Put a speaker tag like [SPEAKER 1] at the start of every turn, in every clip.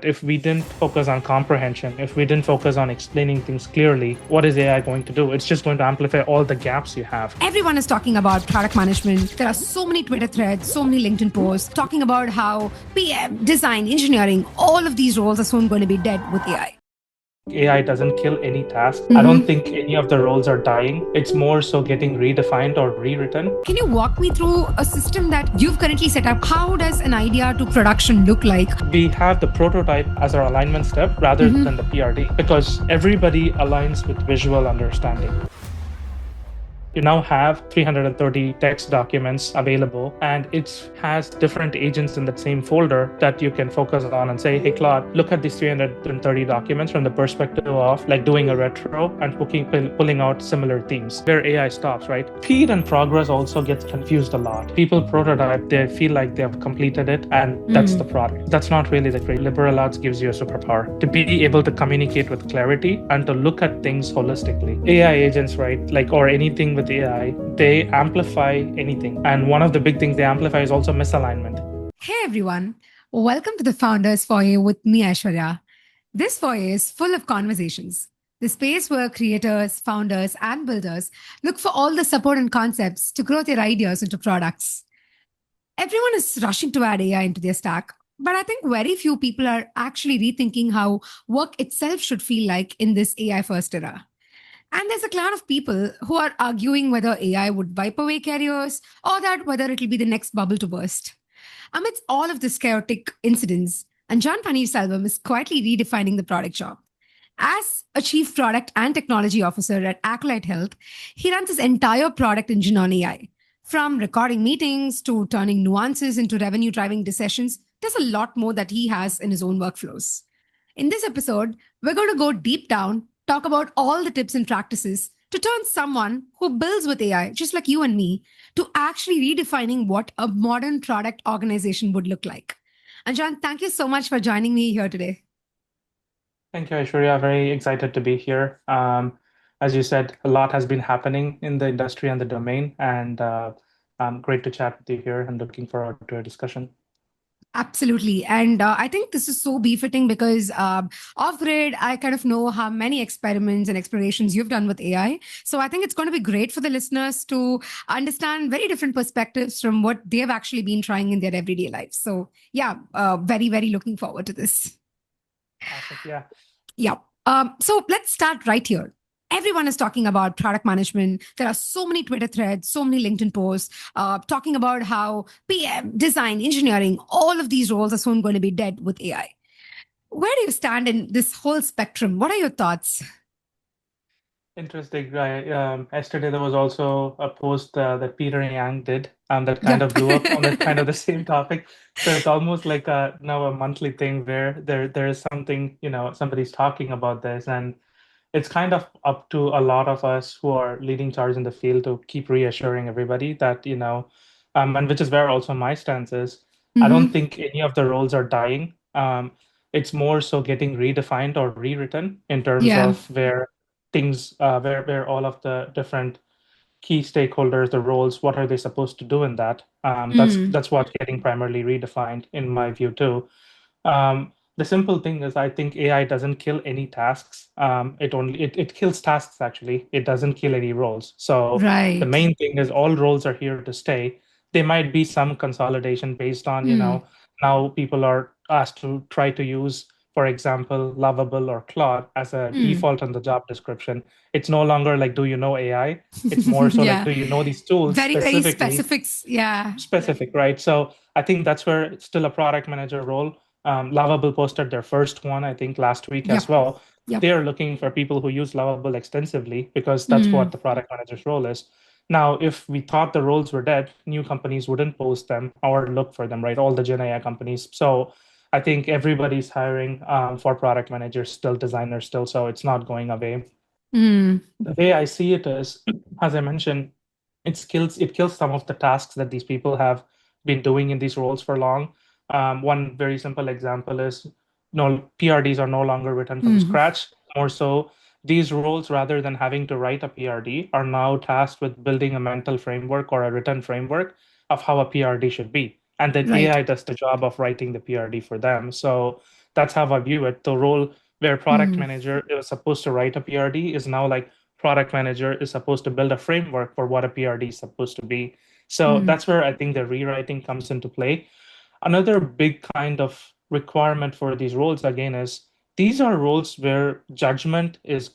[SPEAKER 1] If we didn't focus on comprehension, if we didn't focus on explaining things clearly, what is AI going to do? It's just going to amplify all the gaps you have.
[SPEAKER 2] Everyone is talking about product management. There are so many Twitter threads, so many LinkedIn posts talking about how PM, design, engineering, all of these roles are soon going to be dead with AI.
[SPEAKER 1] AI doesn't kill any task. I don't think any of the roles are dying. It's more so getting redefined or rewritten.
[SPEAKER 2] Can you walk me through a system that you've currently set up? How does an idea to production look like?
[SPEAKER 1] We have the prototype as our alignment step rather than the PRD because everybody aligns with visual understanding. You now have 330 text documents available, and it has different agents in that same folder that you can focus on and say, hey, Claude, look at these 330 documents from the perspective of like doing a retro and pulling out similar themes where AI stops, right? Speed and progress also gets confused a lot. People prototype, they feel like they have completed it, and that's the product. That's not really the great. Liberal arts gives you a superpower to be able to communicate with clarity and to look at things holistically. AI agents, right? Like, or anything with AI, they amplify anything. And one of the big things they amplify is also misalignment.
[SPEAKER 2] Hey everyone, welcome to the Founders Foyer with me, Aishwarya. This foyer is full of conversations, the space where creators, founders, and builders look for all the support and concepts to grow their ideas into products. Everyone is rushing to add AI into their stack, but I think very few people are actually rethinking how work itself should feel like in this AI first era. And there's a clan of people who are arguing whether AI would wipe away careers or that whether it'll be the next bubble to burst. Amidst all of this chaotic incidents, Anjan Panneer Selvam is quietly redefining the product job. As a chief product and technology officer at Acolyte Health, he runs his entire product engine on AI. From recording meetings to turning nuances into revenue-driving decisions, there's a lot more that he has in his own workflows. In this episode, we're going to go deep down, talk about all the tips and practices to turn someone who builds with AI, just like you and me, to actually redefining what a modern product organization would look like. Anjan, thank you so much for joining me here today.
[SPEAKER 1] Thank you, Aishwarya. Very excited to be here. As you said, a lot has been happening in the industry and the domain, and great to chat with you here and looking forward to a discussion.
[SPEAKER 2] Absolutely. And I think this is so befitting because off grid, I kind of know how many experiments and explorations you've done with AI. So I think it's going to be great for the listeners to understand very different perspectives from what they've actually been trying in their everyday lives. So yeah, very, very looking forward to this.
[SPEAKER 1] Awesome. Yeah.
[SPEAKER 2] Yeah. So let's start right here. Everyone is talking about product management. There are so many Twitter threads, so many LinkedIn posts talking about how PM, design, engineering, all of these roles are soon going to be dead with AI. Where do you stand in this whole spectrum? What are your thoughts?
[SPEAKER 1] Interesting. Yesterday there was also a post that Peter Yang did that kind of blew up on that kind of the same topic. So it's almost like now a monthly thing where there is something, somebody's talking about this, and it's kind of up to a lot of us who are leading charge in the field to keep reassuring everybody that, and which is where also my stance is. I don't think any of the roles are dying. It's more so getting redefined or rewritten in terms of where things, where all of the different key stakeholders, the roles, what are they supposed to do in that? That's what's getting primarily redefined in my view too. The simple thing is, I think AI doesn't kill any tasks. It kills tasks actually. It doesn't kill any roles. So the main thing is all roles are here to stay. There might be some consolidation based on, now people are asked to try to use, for example, Lovable or Claude as a default on the job description. It's no longer like, do you know AI? It's more so like, do you know these tools
[SPEAKER 2] very specifics. Yeah.
[SPEAKER 1] Specific, right? So I think that's where it's still a product manager role. Lovable posted their first one, I think, last week as well. They are looking for people who use Lovable extensively because that's what the product manager's role is. Now, if we thought the roles were dead, new companies wouldn't post them or look for them, right? All the Gen AI companies. So I think everybody's hiring for product managers, still designers, still. So it's not going away. The way I see it is, as I mentioned, it kills some of the tasks that these people have been doing in these roles for long. One very simple example is no PRDs are no longer written from scratch. More so, these roles, rather than having to write a PRD, are now tasked with building a mental framework or a written framework of how a PRD should be. And then AI does the job of writing the PRD for them. So That's how I view it. The role where product
[SPEAKER 2] Mm,
[SPEAKER 1] manager is supposed to write a PRD is now like product manager is supposed to build a framework for what a PRD is supposed to be. So
[SPEAKER 2] mm,
[SPEAKER 1] that's where I think the rewriting comes into play. Another big kind of requirement for these roles again is these are roles where judgment is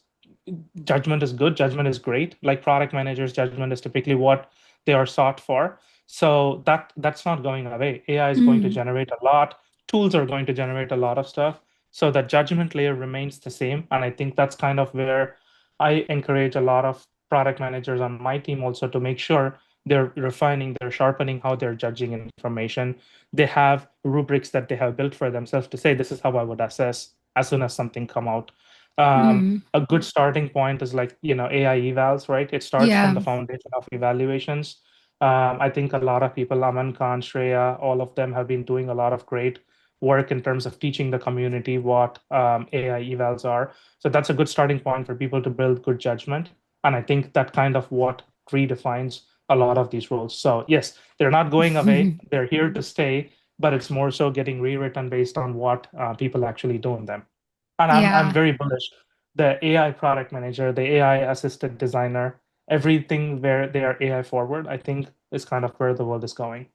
[SPEAKER 1] good, judgment is great. Like product managers, judgment is typically what they are sought for. So that's not going away. AI is going to
[SPEAKER 2] mm,
[SPEAKER 1] generate a lot. Tools are going to generate a lot of stuff. So the judgment layer remains the same. And I think that's kind of where I encourage a lot of product managers on my team also to make sure they're refining, they're sharpening how they're judging information. They have rubrics that they have built for themselves to say, this is how I would assess as soon as something come out.
[SPEAKER 2] mm.
[SPEAKER 1] A good starting point is like, AI evals, right? It starts from
[SPEAKER 2] Yeah.
[SPEAKER 1] the foundation of evaluations. I think a lot of people, Aman Khan, Shreya, all of them have been doing a lot of great work in terms of teaching the community what AI evals are. So that's a good starting point for people to build good judgment. And I think that kind of what redefines a lot of these roles. So yes, they're not going away. They're here to stay, but it's more so getting rewritten based on what people actually do in them. And I'm
[SPEAKER 2] Yeah.
[SPEAKER 1] very bullish. The AI product manager, the AI assisted designer, everything where they are AI forward, I think is kind of where the world is going.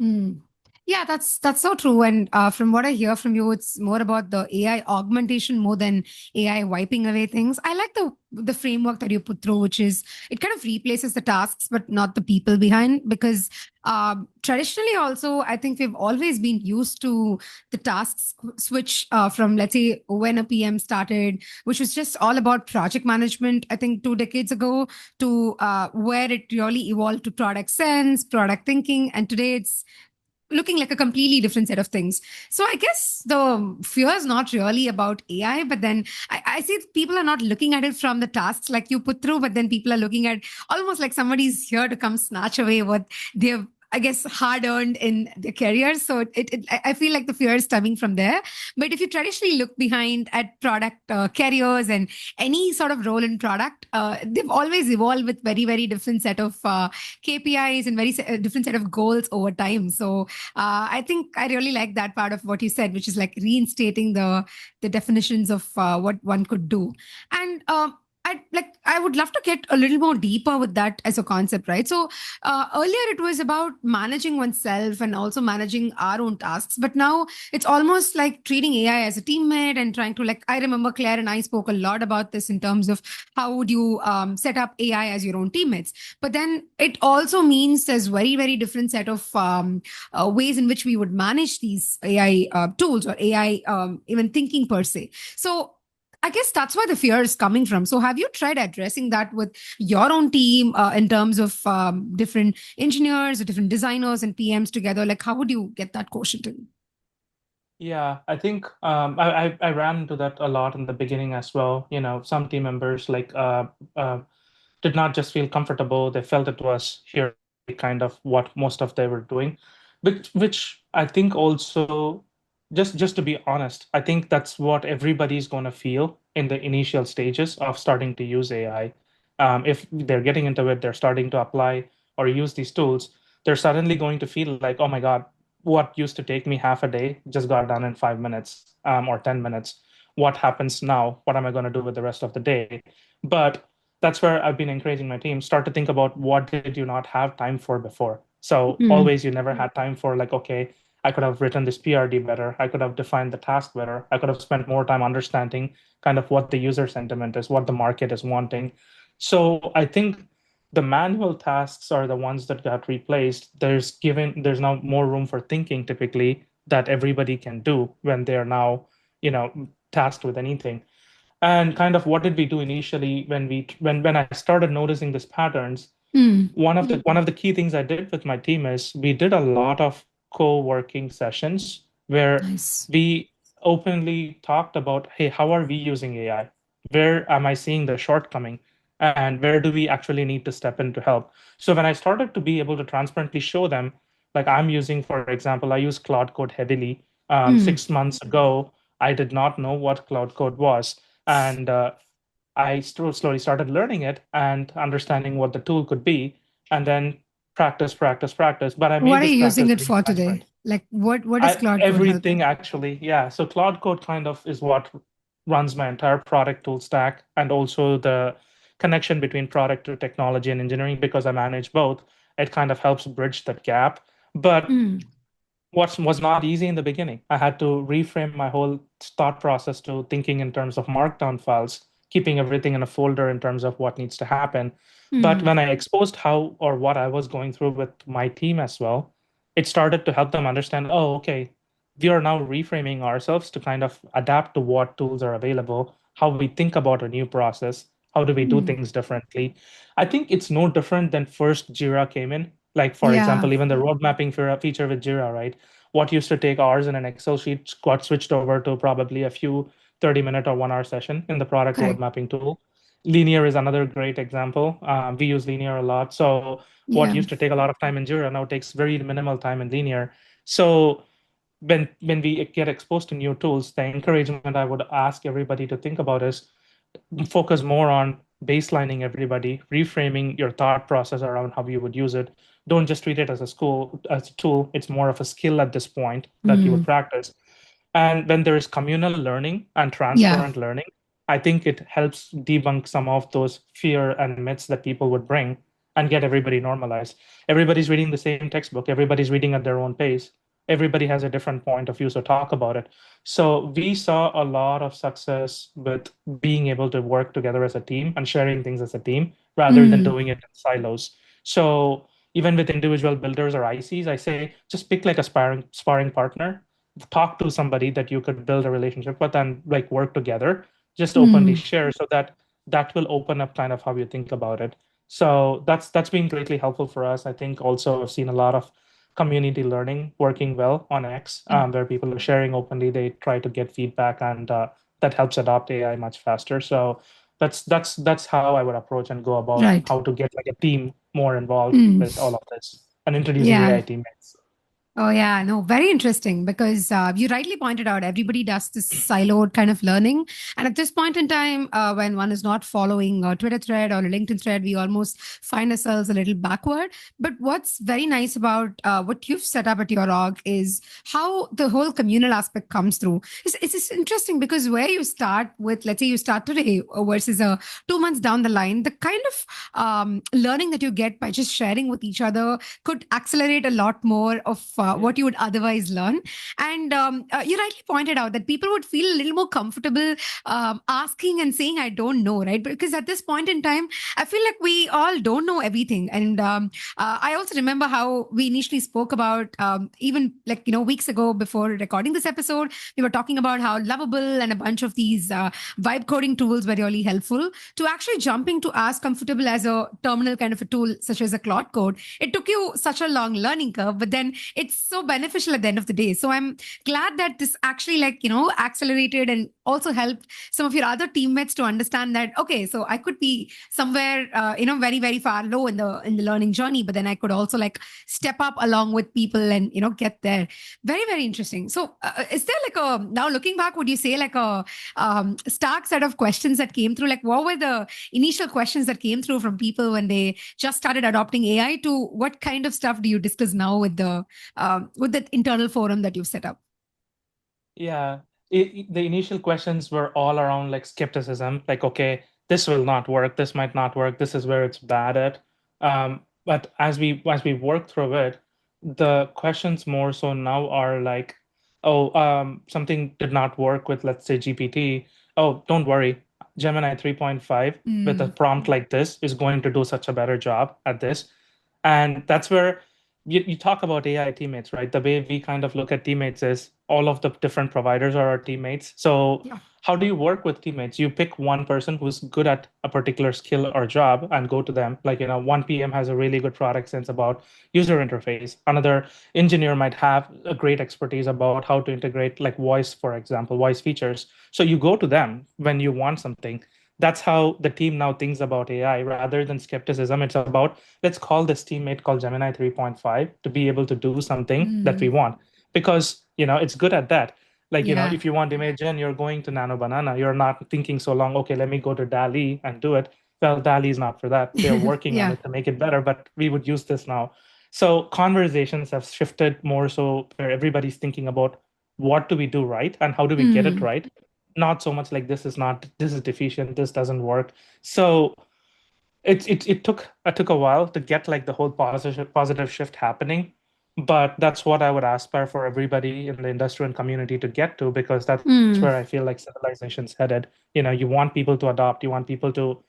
[SPEAKER 2] Mm. Yeah, that's so true. And from what I hear from you, it's more about the AI augmentation more than AI wiping away things. I like the framework that you put through, which is it kind of replaces the tasks, but not the people behind. Because traditionally, also, I think we've always been used to the tasks switch from, let's say, when a PM started, which was just all about project management. I think 2 decades ago, to where it really evolved to product sense, product thinking, and today it's looking like a completely different set of things. So I guess the fear is not really about AI, but then I see people are not looking at it from the tasks like you put through, but then people are looking at almost like somebody's here to come snatch away what they've, I guess, hard earned in their careers. So I feel like the fear is coming from there. But if you traditionally look behind at product careers and any sort of role in product, they've always evolved with very, very different set of KPIs and very different set of goals over time. So I think I really like that part of what you said, which is like reinstating the definitions of what one could do. And I would love to get a little more deeper with that as a concept, right? So earlier it was about managing oneself and also managing our own tasks, but now it's almost like treating AI as a teammate and trying to, like, I remember Claire and I spoke a lot about this in terms of how would you set up AI as your own teammates. But then it also means there's very, very different set of ways in which we would manage these AI tools or AI even thinking per se. So I guess that's where the fear is coming from. So have you tried addressing that with your own team in terms of different engineers or different designers and PMs together? Like, how would you get that quotient in?
[SPEAKER 1] Yeah, I think I ran into that a lot in the beginning as well. Some team members like did not just feel comfortable; they felt it was here kind of what most of they were doing, which I think also just to be honest, I think that's what everybody's going to feel in the initial stages of starting to use AI. If they're getting into it, they're starting to apply or use these tools, they're suddenly going to feel like, oh my God, what used to take me half a day just got done in 5 minutes or 10 minutes. What happens now? What am I going to do with the rest of the day? But that's where I've been encouraging my team start to think about what did you not have time for before. So
[SPEAKER 2] Mm,
[SPEAKER 1] always you never had time for like, okay, I could have written this PRD better. I could have defined the task better. I could have spent more time understanding kind of what the user sentiment is, what the market is wanting. So I think the manual tasks are the ones that got replaced. There's now more room for thinking typically that everybody can do when they're now, tasked with anything. And kind of what did we do initially when I started noticing these patterns?
[SPEAKER 2] mm,
[SPEAKER 1] One of the key things I did with my team is we did a lot of co-working sessions where
[SPEAKER 2] nice.
[SPEAKER 1] we openly talked about, hey, how are we using AI? Where am I seeing the shortcoming? And where do we actually need to step in to help? So when I started to be able to transparently show them, like I'm using, for example, I use Cloud Code heavily.
[SPEAKER 2] Mm.
[SPEAKER 1] 6 months ago, I did not know what Cloud Code was. And I slowly started learning it and understanding what the tool could be, and then practice, practice, practice. But I made
[SPEAKER 2] What are
[SPEAKER 1] this
[SPEAKER 2] you using
[SPEAKER 1] practice
[SPEAKER 2] it
[SPEAKER 1] very
[SPEAKER 2] for
[SPEAKER 1] transparent.
[SPEAKER 2] today? Like what does Cloud Code help?
[SPEAKER 1] Everything actually, yeah. So Cloud Code kind of is what runs my entire product tool stack and also the connection between product to technology and engineering because I manage both. It kind of helps bridge that gap. But
[SPEAKER 2] Mm,
[SPEAKER 1] what was not easy in the beginning. I had to reframe my whole thought process to thinking in terms of markdown files, keeping everything in a folder in terms of what needs to happen. But
[SPEAKER 2] mm,
[SPEAKER 1] when I exposed how or what I was going through with my team as well, it started to help them understand, oh, okay, we are now reframing ourselves to kind of adapt to what tools are available, how we think about a new process, how do we do
[SPEAKER 2] mm.
[SPEAKER 1] things differently. I think it's no different than first Jira came in. Like, for
[SPEAKER 2] Yeah,
[SPEAKER 1] example, even the road mapping feature with Jira, right? What used to take hours in an Excel sheet got switched over to probably a few 30-minute or 1 hour session in the product road
[SPEAKER 2] correct.
[SPEAKER 1] mapping tool. Linear is another great example. We use Linear a lot. So what
[SPEAKER 2] Yeah.
[SPEAKER 1] used to take a lot of time in Jira now takes very minimal time in Linear. So when we get exposed to new tools, the encouragement I would ask everybody to think about is focus more on baselining everybody, reframing your thought process around how you would use it. Don't just treat it as a tool. It's more of a skill at this point that you would
[SPEAKER 2] Mm,
[SPEAKER 1] practice. And when there is communal learning and
[SPEAKER 2] yeah.
[SPEAKER 1] transparent learning, I think it helps debunk some of those fear and myths that people would bring and get everybody normalized. Everybody's reading the same textbook, everybody's reading at their own pace. Everybody has a different point of view, so talk about it. So we saw a lot of success with being able to work together as a team and sharing things as a team rather than
[SPEAKER 2] Mm,
[SPEAKER 1] doing it in silos. So even with individual builders or ICs, I say just pick like a sparring partner, talk to somebody that you could build a relationship with and like work together, just openly
[SPEAKER 2] mm,
[SPEAKER 1] share so that that will open up kind of how you think about it. So that's been greatly helpful for us. I think also I've seen a lot of community learning working well on X,
[SPEAKER 2] mm,
[SPEAKER 1] where people are sharing openly. They try to get feedback, and that helps adopt AI much faster. So that's how I would approach and go about
[SPEAKER 2] right.
[SPEAKER 1] how to get like a team more involved
[SPEAKER 2] Mm,
[SPEAKER 1] with all of this and introducing
[SPEAKER 2] yeah.
[SPEAKER 1] AI teammates.
[SPEAKER 2] Oh, yeah, no, very interesting because you rightly pointed out everybody does this siloed kind of learning. And at this point in time, when one is not following a Twitter thread or a LinkedIn thread, we almost find ourselves a little backward. But what's very nice about what you've set up at your org is how the whole communal aspect comes through. It's interesting because where you start with, let's say you start today versus 2 months down the line, the kind of learning that you get by just sharing with each other could accelerate a lot more of
[SPEAKER 1] Yeah.
[SPEAKER 2] what you would otherwise learn. And you rightly pointed out that people would feel a little more comfortable asking and saying, I don't know, right? Because at this point in time, I feel like we all don't know everything. And I also remember how we initially spoke about, even like, weeks ago before recording this episode, we were talking about how Lovable and a bunch of these vibe coding tools were really helpful to actually jumping to as comfortable as a terminal kind of a tool, such as a Cloud Code. It took you such a long learning curve, but then it's so beneficial at the end of the day. So I'm glad that this actually, like, accelerated and also helped some of your other teammates to understand that, okay, so I could be somewhere, very, very far low in the learning journey, but then I could also like step up along with people and, get there. Very, very interesting. So is there like now looking back, would you say like a stark set of questions that came through? Like, what were the initial questions that came through from people when they just started adopting AI, to what kind of stuff do you discuss now with the internal forum that you've set up?
[SPEAKER 1] Yeah, the initial questions were all around like skepticism, like, okay, this will not work, this might not work, this is where it's bad at. But as we work through it, the questions more so now are like, oh, something did not work with, let's say, GPT. Oh, don't worry, Gemini 3.5 with a
[SPEAKER 2] Mm,
[SPEAKER 1] prompt like this is going to do such a better job at this. And that's where you talk about AI teammates, right? The way we kind of look at teammates is all of the different providers are our teammates. So
[SPEAKER 2] yeah.
[SPEAKER 1] how do you work with teammates? You pick one person who's good at a particular skill or job and go to them. Like, one PM has a really good product sense about user interface. Another engineer might have a great expertise about how to integrate like voice, for example, voice features. So you go to them when you want something. That's how the team now thinks about AI rather than skepticism. It's about, let's call this teammate called Gemini 3.5 to be able to do something that we
[SPEAKER 2] Mm,
[SPEAKER 1] want because it's good at that. Like,
[SPEAKER 2] yeah.
[SPEAKER 1] if you want image gen, you're going to Nano Banana. You're not thinking so long, okay, let me go to DALI and do it. Well, DALI is not for that. They're working on
[SPEAKER 2] Yeah.
[SPEAKER 1] it to make it better, but we would use this now. So conversations have shifted more so where everybody's thinking about what do we do right and how do we get it
[SPEAKER 2] Hmm.
[SPEAKER 1] right? Not so much like this is deficient, this doesn't work. So it took a while to get like the whole positive shift happening, but that's what I would aspire for everybody in the industry and community to get to, because that's
[SPEAKER 2] Hmm.
[SPEAKER 1] where I feel like civilization's headed. You want people to adopt, you want people to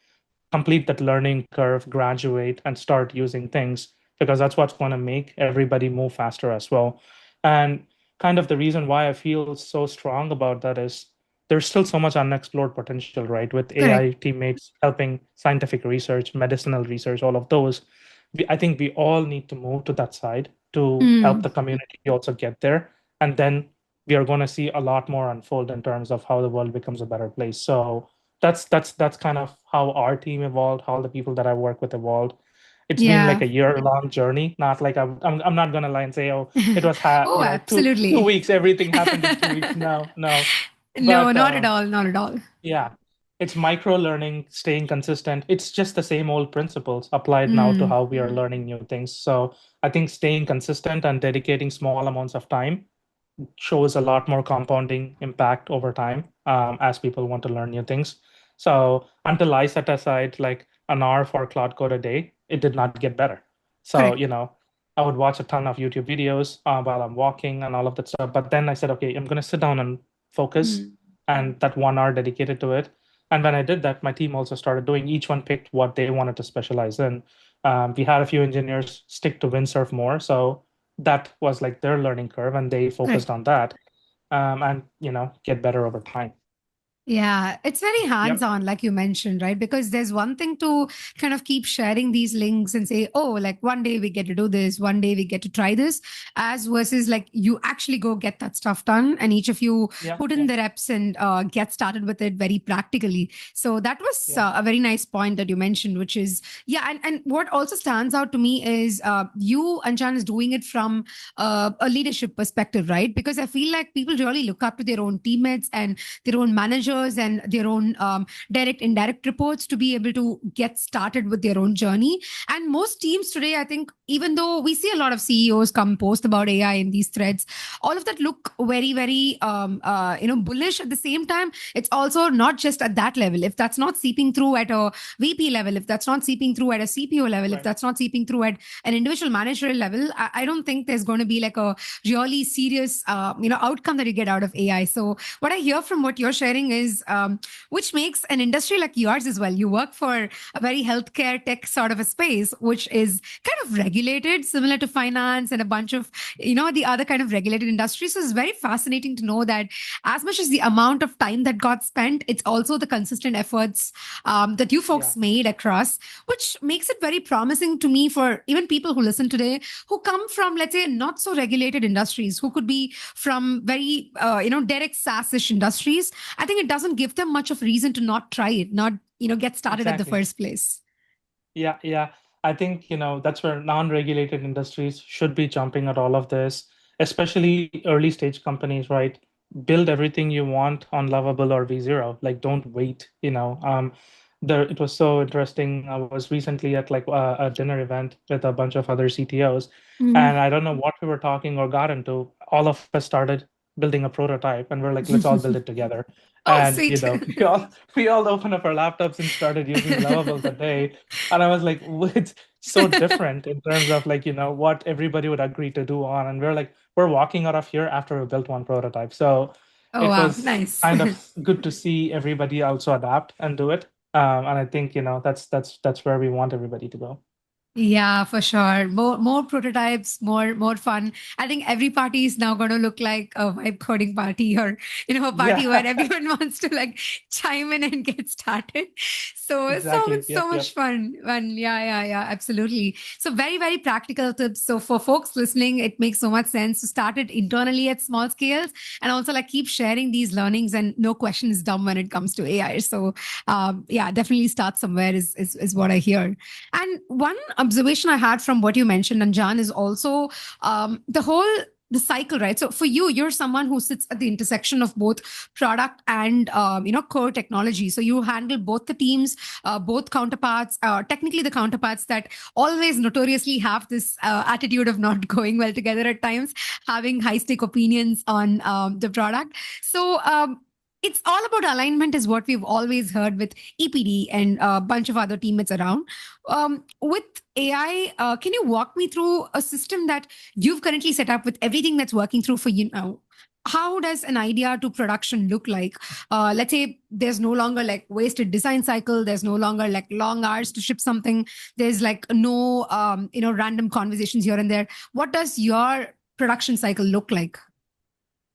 [SPEAKER 1] complete that learning curve, graduate, and start using things, because that's what's going to make everybody move faster as well. And kind of the reason why I feel so strong about that is there's still so much unexplored potential, right? With
[SPEAKER 2] Correct.
[SPEAKER 1] AI teammates helping scientific research, medicinal research, all of those. I think we all need to move to that side to help
[SPEAKER 2] Hmm.
[SPEAKER 1] the community also get there. And then we are going to see a lot more unfold in terms of how the world becomes a better place. So that's kind of how our team evolved, how the people that I work with evolved. It's been like
[SPEAKER 2] Yeah.
[SPEAKER 1] a year-long journey, not like I'm not gonna lie and say, oh, it was
[SPEAKER 2] Oh,
[SPEAKER 1] two
[SPEAKER 2] absolutely.
[SPEAKER 1] weeks, everything happened in 2 weeks. No, no.
[SPEAKER 2] No,
[SPEAKER 1] But
[SPEAKER 2] not at all. Not at all.
[SPEAKER 1] yeah, it's micro learning, staying consistent. It's just the same old principles applied now to
[SPEAKER 2] Hmm.
[SPEAKER 1] how we are learning new things. So I think staying consistent and dedicating small amounts of time shows a lot more compounding impact over time, as people want to learn new things. So until I set aside like an hour for Cloud Code a day, it did not get better. So,
[SPEAKER 2] Correct.
[SPEAKER 1] I would watch a ton of YouTube videos while I'm walking and all of that stuff. But then I said, okay, I'm going to sit down and focus,
[SPEAKER 2] Hmm.
[SPEAKER 1] and that 1 hour dedicated to it. And when I did that, my team also started doing, each one picked what they wanted to specialize in. We had a few engineers stick to windsurf more. So that was like their learning curve, and they focused
[SPEAKER 2] Correct.
[SPEAKER 1] on that, and get better over time.
[SPEAKER 2] Yeah, it's very
[SPEAKER 1] Yep.
[SPEAKER 2] hands-on, like you mentioned, right? Because there's one thing to kind of keep sharing these links and say, oh, like one day we get to do this, one day we get to try this, as versus like you actually go get that stuff done and each of you
[SPEAKER 1] Yeah.
[SPEAKER 2] put in
[SPEAKER 1] Yeah.
[SPEAKER 2] the reps and get started with it very practically. So that was
[SPEAKER 1] Yeah.
[SPEAKER 2] a very nice point that you mentioned, which is, yeah. And what also stands out to me is you, Anjan, is doing it from a leadership perspective, right? Because I feel like people really look up to their own teammates and their own managers and their own direct indirect reports to be able to get started with their own journey. And most teams today, I think, even though we see a lot of CEOs come post about AI in these threads, all of that look very very bullish. At the same time, it's also not just at that level. If that's not seeping through at a VP level, if that's not seeping through at a CPO level, if
[SPEAKER 1] Right.
[SPEAKER 2] that's not seeping through at an individual managerial level, I don't think there's going to be like a really serious outcome that you get out of AI. So what I hear from what you're sharing is, which makes an industry like yours as well. You work for a very healthcare tech sort of a space, which is kind of regulated, similar to finance and a bunch of, the other kind of regulated industries. So it's very fascinating to know that as much as the amount of time that got spent, it's also the consistent efforts that you
[SPEAKER 1] Yeah.
[SPEAKER 2] folks made across, which makes it very promising to me for even people who listen today who come from, let's say, not so regulated industries, who could be from very, direct SaaS-ish industries. I think it doesn't give them much of reason to not try it, not, get started at the
[SPEAKER 1] Exactly.
[SPEAKER 2] first place.
[SPEAKER 1] Yeah. Yeah. I think, that's where non-regulated industries should be jumping at all of this, especially early stage companies, right? Build everything you want on Lovable or V0. Like, don't wait, it was so interesting. I was recently at like a dinner event with a bunch of other CTOs,
[SPEAKER 2] Mhm.
[SPEAKER 1] and I don't know what we were talking or got into. All of us started building a prototype, and we're like, let's all build it together.
[SPEAKER 2] Oh,
[SPEAKER 1] And
[SPEAKER 2] sweet.
[SPEAKER 1] we all opened up our laptops and started using Lovable that day. And I was like, it's so different in terms of like, what everybody would agree to do on. And we're walking out of here after we built one prototype. So
[SPEAKER 2] Oh,
[SPEAKER 1] it
[SPEAKER 2] wow.
[SPEAKER 1] was
[SPEAKER 2] Nice.
[SPEAKER 1] kind of good to see everybody also adapt and do it. And I think, that's where we want everybody to go.
[SPEAKER 2] Yeah, for sure. More prototypes, more fun. I think every party is now going to look like a vibe coding party, or a party where
[SPEAKER 1] Yeah,
[SPEAKER 2] everyone wants to like chime in and get started. So
[SPEAKER 1] exactly.
[SPEAKER 2] it's
[SPEAKER 1] Yep,
[SPEAKER 2] so much
[SPEAKER 1] yep.
[SPEAKER 2] fun. And yeah, absolutely. So very very practical tips. So for folks listening, it makes so much sense to start it internally at small scales, and also like keep sharing these learnings. And no question is dumb when it comes to AI. So yeah, definitely start somewhere is what I hear. And one observation I had from what you mentioned, Anjan, is also the whole the cycle, right? So for you, you're someone who sits at the intersection of both product and core technology. So you handle both the teams, both counterparts, technically the counterparts that always notoriously have this attitude of not going well together at times, having high stake opinions on the product. So it's all about alignment, is what we've always heard with EPD and a bunch of other teammates around. With AI, can you walk me through a system that you've currently set up with everything that's working through for you now? How does an idea to production look like? Let's say there's no longer like wasted design cycle. There's no longer like long hours to ship something. There's like no, random conversations here and there. What does your production cycle look like?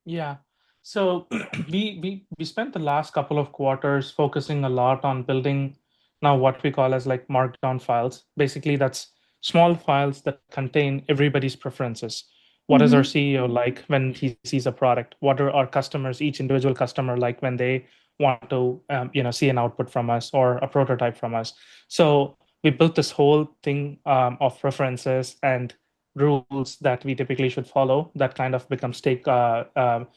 [SPEAKER 1] Yeah. So we spent the last couple of quarters focusing a lot on building now what we call as like markdown files. Basically, that's small files that contain everybody's preferences. What is our
[SPEAKER 2] Mm-hmm.
[SPEAKER 1] CEO like when he sees a product? What are our customers, each individual customer like when they want to see an output from us or a prototype from us? So we built this whole thing of preferences and rules that we typically should follow that kind of become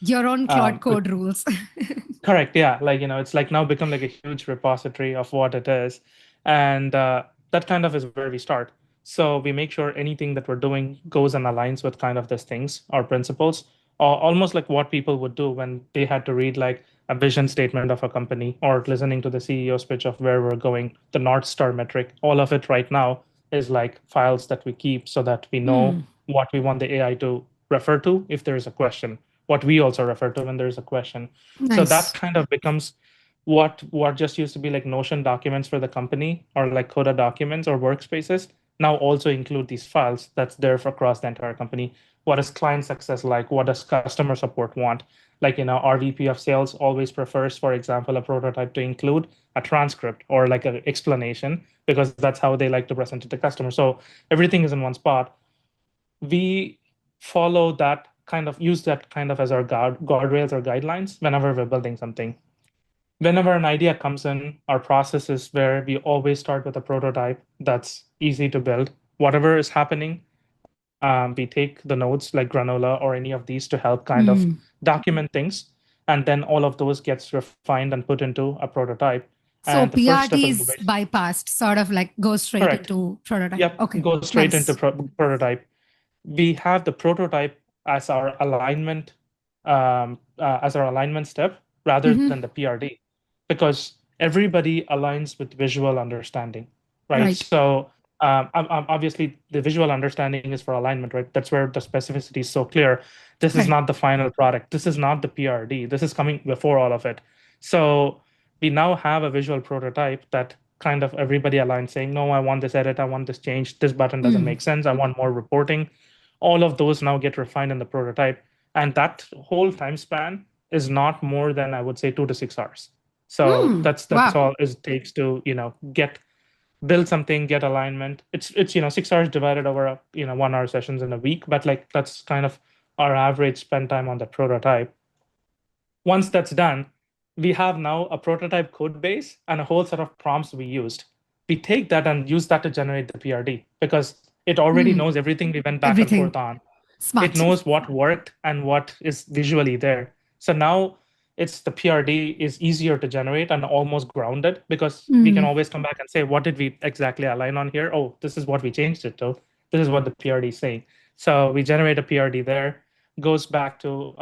[SPEAKER 2] Your own Claude
[SPEAKER 1] um,
[SPEAKER 2] code rules.
[SPEAKER 1] correct, yeah. Like, it's like now become like a huge repository of what it is. And that kind of is where we start. So we make sure anything that we're doing goes and aligns with kind of these things or principles, or almost like what people would do when they had to read like a vision statement of a company or listening to the CEO's pitch of where we're going, the North Star metric. All of it right now is like files that we keep so that we know
[SPEAKER 2] Hmm.
[SPEAKER 1] what we want the AI to refer to if there is a question, what we also refer to when there is a question. So that
[SPEAKER 2] Nice.
[SPEAKER 1] kind of becomes what just used to be like Notion documents for the company or like Coda documents or workspaces now also include these files that's there for across the entire company. What is client success like? What does customer support want? Like, our VP of sales always prefers, for example, a prototype to include a transcript or like an explanation because that's how they like to present it to customers. So everything is in one spot. We follow that kind of use that kind of as our guardrails or guidelines whenever we're building something. Whenever an idea comes in, our process is where we always start with a prototype that's easy to build. Whatever is happening, we take the nodes like Granola or any of these to help kind of
[SPEAKER 2] Hmm.
[SPEAKER 1] document things. And then all of those gets refined and put into a prototype.
[SPEAKER 2] So
[SPEAKER 1] And the first step is
[SPEAKER 2] PRDs
[SPEAKER 1] always
[SPEAKER 2] bypassed, sort of like go straight
[SPEAKER 1] correct.
[SPEAKER 2] into prototype.
[SPEAKER 1] Yep,
[SPEAKER 2] Okay.
[SPEAKER 1] go straight into
[SPEAKER 2] Nice.
[SPEAKER 1] prototype. We have the prototype as our alignment step rather than
[SPEAKER 2] Hmm.
[SPEAKER 1] the PRD, because everybody aligns with visual understanding, right?
[SPEAKER 2] Right.
[SPEAKER 1] So obviously the visual understanding is for alignment, right? That's where the specificity is so clear. This is
[SPEAKER 2] Right.
[SPEAKER 1] not the final product. This is not the PRD. This is coming before all of it. So we now have a visual prototype that kind of everybody aligns saying, no, I want this edit, I want this change, this button doesn't
[SPEAKER 2] Hmm.
[SPEAKER 1] make sense, I want more reporting. All of those now get refined in the prototype. And that whole time span is not more than I would say 2 to 6 hours. So
[SPEAKER 2] Hmm.
[SPEAKER 1] that's
[SPEAKER 2] Wow.
[SPEAKER 1] all it takes to, get build something, get alignment. It's 6 hours divided over 1 hour sessions in a week, but like that's kind of our average spend time on the prototype. Once that's done, we have now a prototype code base and a whole set of prompts we used. We take that and use that to generate the PRD because it already
[SPEAKER 2] Hmm.
[SPEAKER 1] knows everything we went back and forth
[SPEAKER 2] Everything.
[SPEAKER 1] on. It
[SPEAKER 2] Smart.
[SPEAKER 1] knows what worked and what is visually there. So now it's the PRD is easier to generate and almost grounded because we can
[SPEAKER 2] Hmm.
[SPEAKER 1] always come back and say, what did we exactly align on here? Oh, this is what we changed it to. This is what the PRD is saying. So we generate a PRD there, goes back to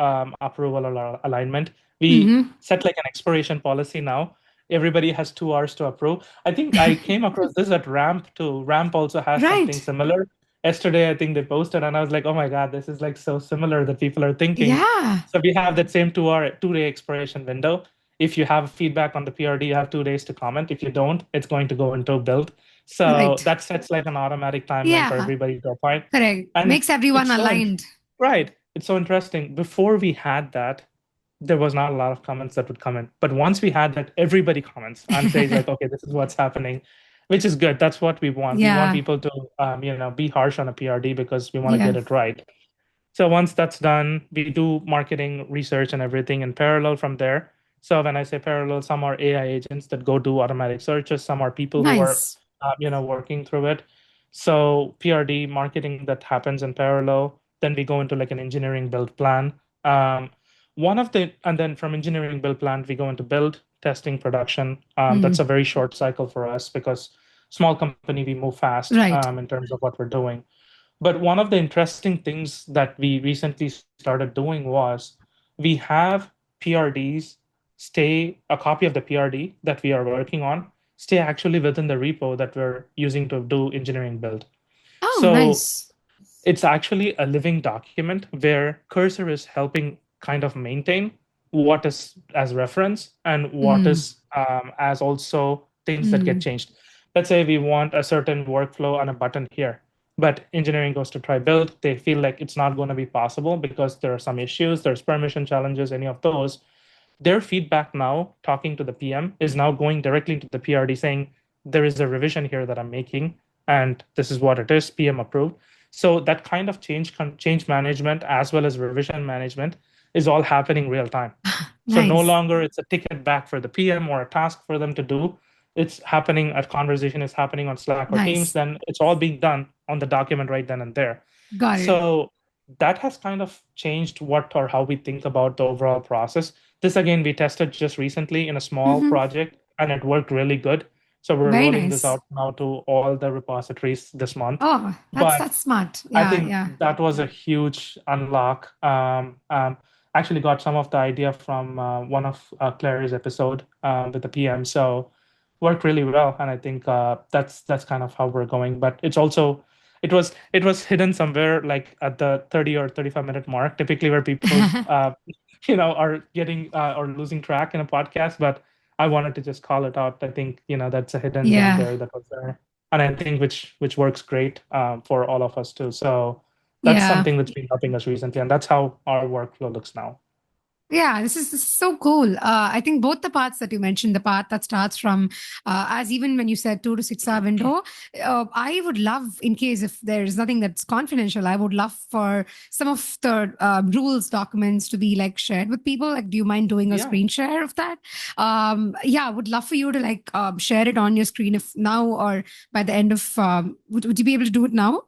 [SPEAKER 1] approval or alignment. We
[SPEAKER 2] Hmm.
[SPEAKER 1] set like an expiration policy now. Everybody has 2 hours to approve. I think I came across this at Ramp too. Ramp also has something
[SPEAKER 2] Right.
[SPEAKER 1] similar. Yesterday, I think they posted, and I was like, oh my God, this is like so similar that people are thinking.
[SPEAKER 2] Yeah.
[SPEAKER 1] So we have that same 2 hour, 2 day expiration window. If you have feedback on the PRD, you have 2 days to comment. If you don't, it's going to go into build. So
[SPEAKER 2] Right.
[SPEAKER 1] that sets like an automatic timeline for
[SPEAKER 2] Yeah.
[SPEAKER 1] everybody to apply.
[SPEAKER 2] Correct.
[SPEAKER 1] And
[SPEAKER 2] Makes everyone
[SPEAKER 1] it's
[SPEAKER 2] aligned.
[SPEAKER 1] right. It's so interesting. Before we had that, there was not a lot of comments that would come in. But once we had that, everybody comments and says like, okay, this is what's happening, which is good. That's what we want. We want
[SPEAKER 2] Yeah.
[SPEAKER 1] people to, be harsh on a PRD because we want to
[SPEAKER 2] Yeah.
[SPEAKER 1] get it right. So once that's done, we do marketing research and everything in parallel from there. So when I say parallel, some are AI agents that go do automatic searches. Some are people who are,
[SPEAKER 2] Nice.
[SPEAKER 1] working through it. So PRD marketing that happens in parallel. Then we go into like an engineering build plan. Um, and then from engineering build plan, we go into build, testing, production. That's a
[SPEAKER 2] Mm.
[SPEAKER 1] very short cycle for us because small company, we move fast
[SPEAKER 2] Right.
[SPEAKER 1] in terms of what we're doing. But one of the interesting things that we recently started doing was we have PRDs a copy of the PRD that we are working on, stay actually within the repo that we're using to do engineering build.
[SPEAKER 2] Oh,
[SPEAKER 1] So
[SPEAKER 2] nice.
[SPEAKER 1] it's actually a living document where Cursor is helping kind of maintain what is as reference and what
[SPEAKER 2] Mm.
[SPEAKER 1] is as also things that get
[SPEAKER 2] Mm.
[SPEAKER 1] changed. Let's say we want a certain workflow and a button here, but engineering goes to try build. They feel like it's not going to be possible because there are some issues, there's permission challenges, any of those. Their feedback now, talking to the PM, is now going directly to the PRD saying, there is a revision here that I'm making, and this is what it is, PM approved. So that kind of change management as well as revision management is all happening real time. So no
[SPEAKER 2] Nice.
[SPEAKER 1] longer it's a ticket back for the PM or a task for them to do. It's happening, a conversation is happening on Slack or Teams,
[SPEAKER 2] Nice.
[SPEAKER 1] then it's all being done on the document right then and there.
[SPEAKER 2] Got it.
[SPEAKER 1] So that has kind of changed what or how we think about the overall process. This again, we tested just recently in a small
[SPEAKER 2] Hmm.
[SPEAKER 1] project and it worked really good. So we're
[SPEAKER 2] Very
[SPEAKER 1] rolling this
[SPEAKER 2] nice.
[SPEAKER 1] out now to all the repositories this month.
[SPEAKER 2] Oh,
[SPEAKER 1] But
[SPEAKER 2] that's smart.
[SPEAKER 1] I
[SPEAKER 2] Yeah,
[SPEAKER 1] think
[SPEAKER 2] yeah.
[SPEAKER 1] that was a huge unlock. Actually got some of the idea from one of Clary's episode with the PM. So worked really well, and I think that's kind of how we're going. But it was hidden somewhere like at the 30 or 35-minute mark, typically where people are getting or losing track in a podcast. But I wanted to just call it out. I think that's a hidden gem
[SPEAKER 2] Yeah.
[SPEAKER 1] there that was there, and I think which works great for all of us too. So that's
[SPEAKER 2] Yeah.
[SPEAKER 1] something that's been helping us recently, and that's how our workflow looks now.
[SPEAKER 2] Yeah, this is so cool. I think both the parts that you mentioned, the part that starts from, as even when you said 2 to 6 hour window, I would love, in case if there's nothing that's confidential, I would love for some of the rules documents to be like shared with people. Like, do you mind doing a
[SPEAKER 1] Yeah.
[SPEAKER 2] screen share of that? Yeah, I would love for you to like share it on your screen if now or by the end of, would you be able to do it now?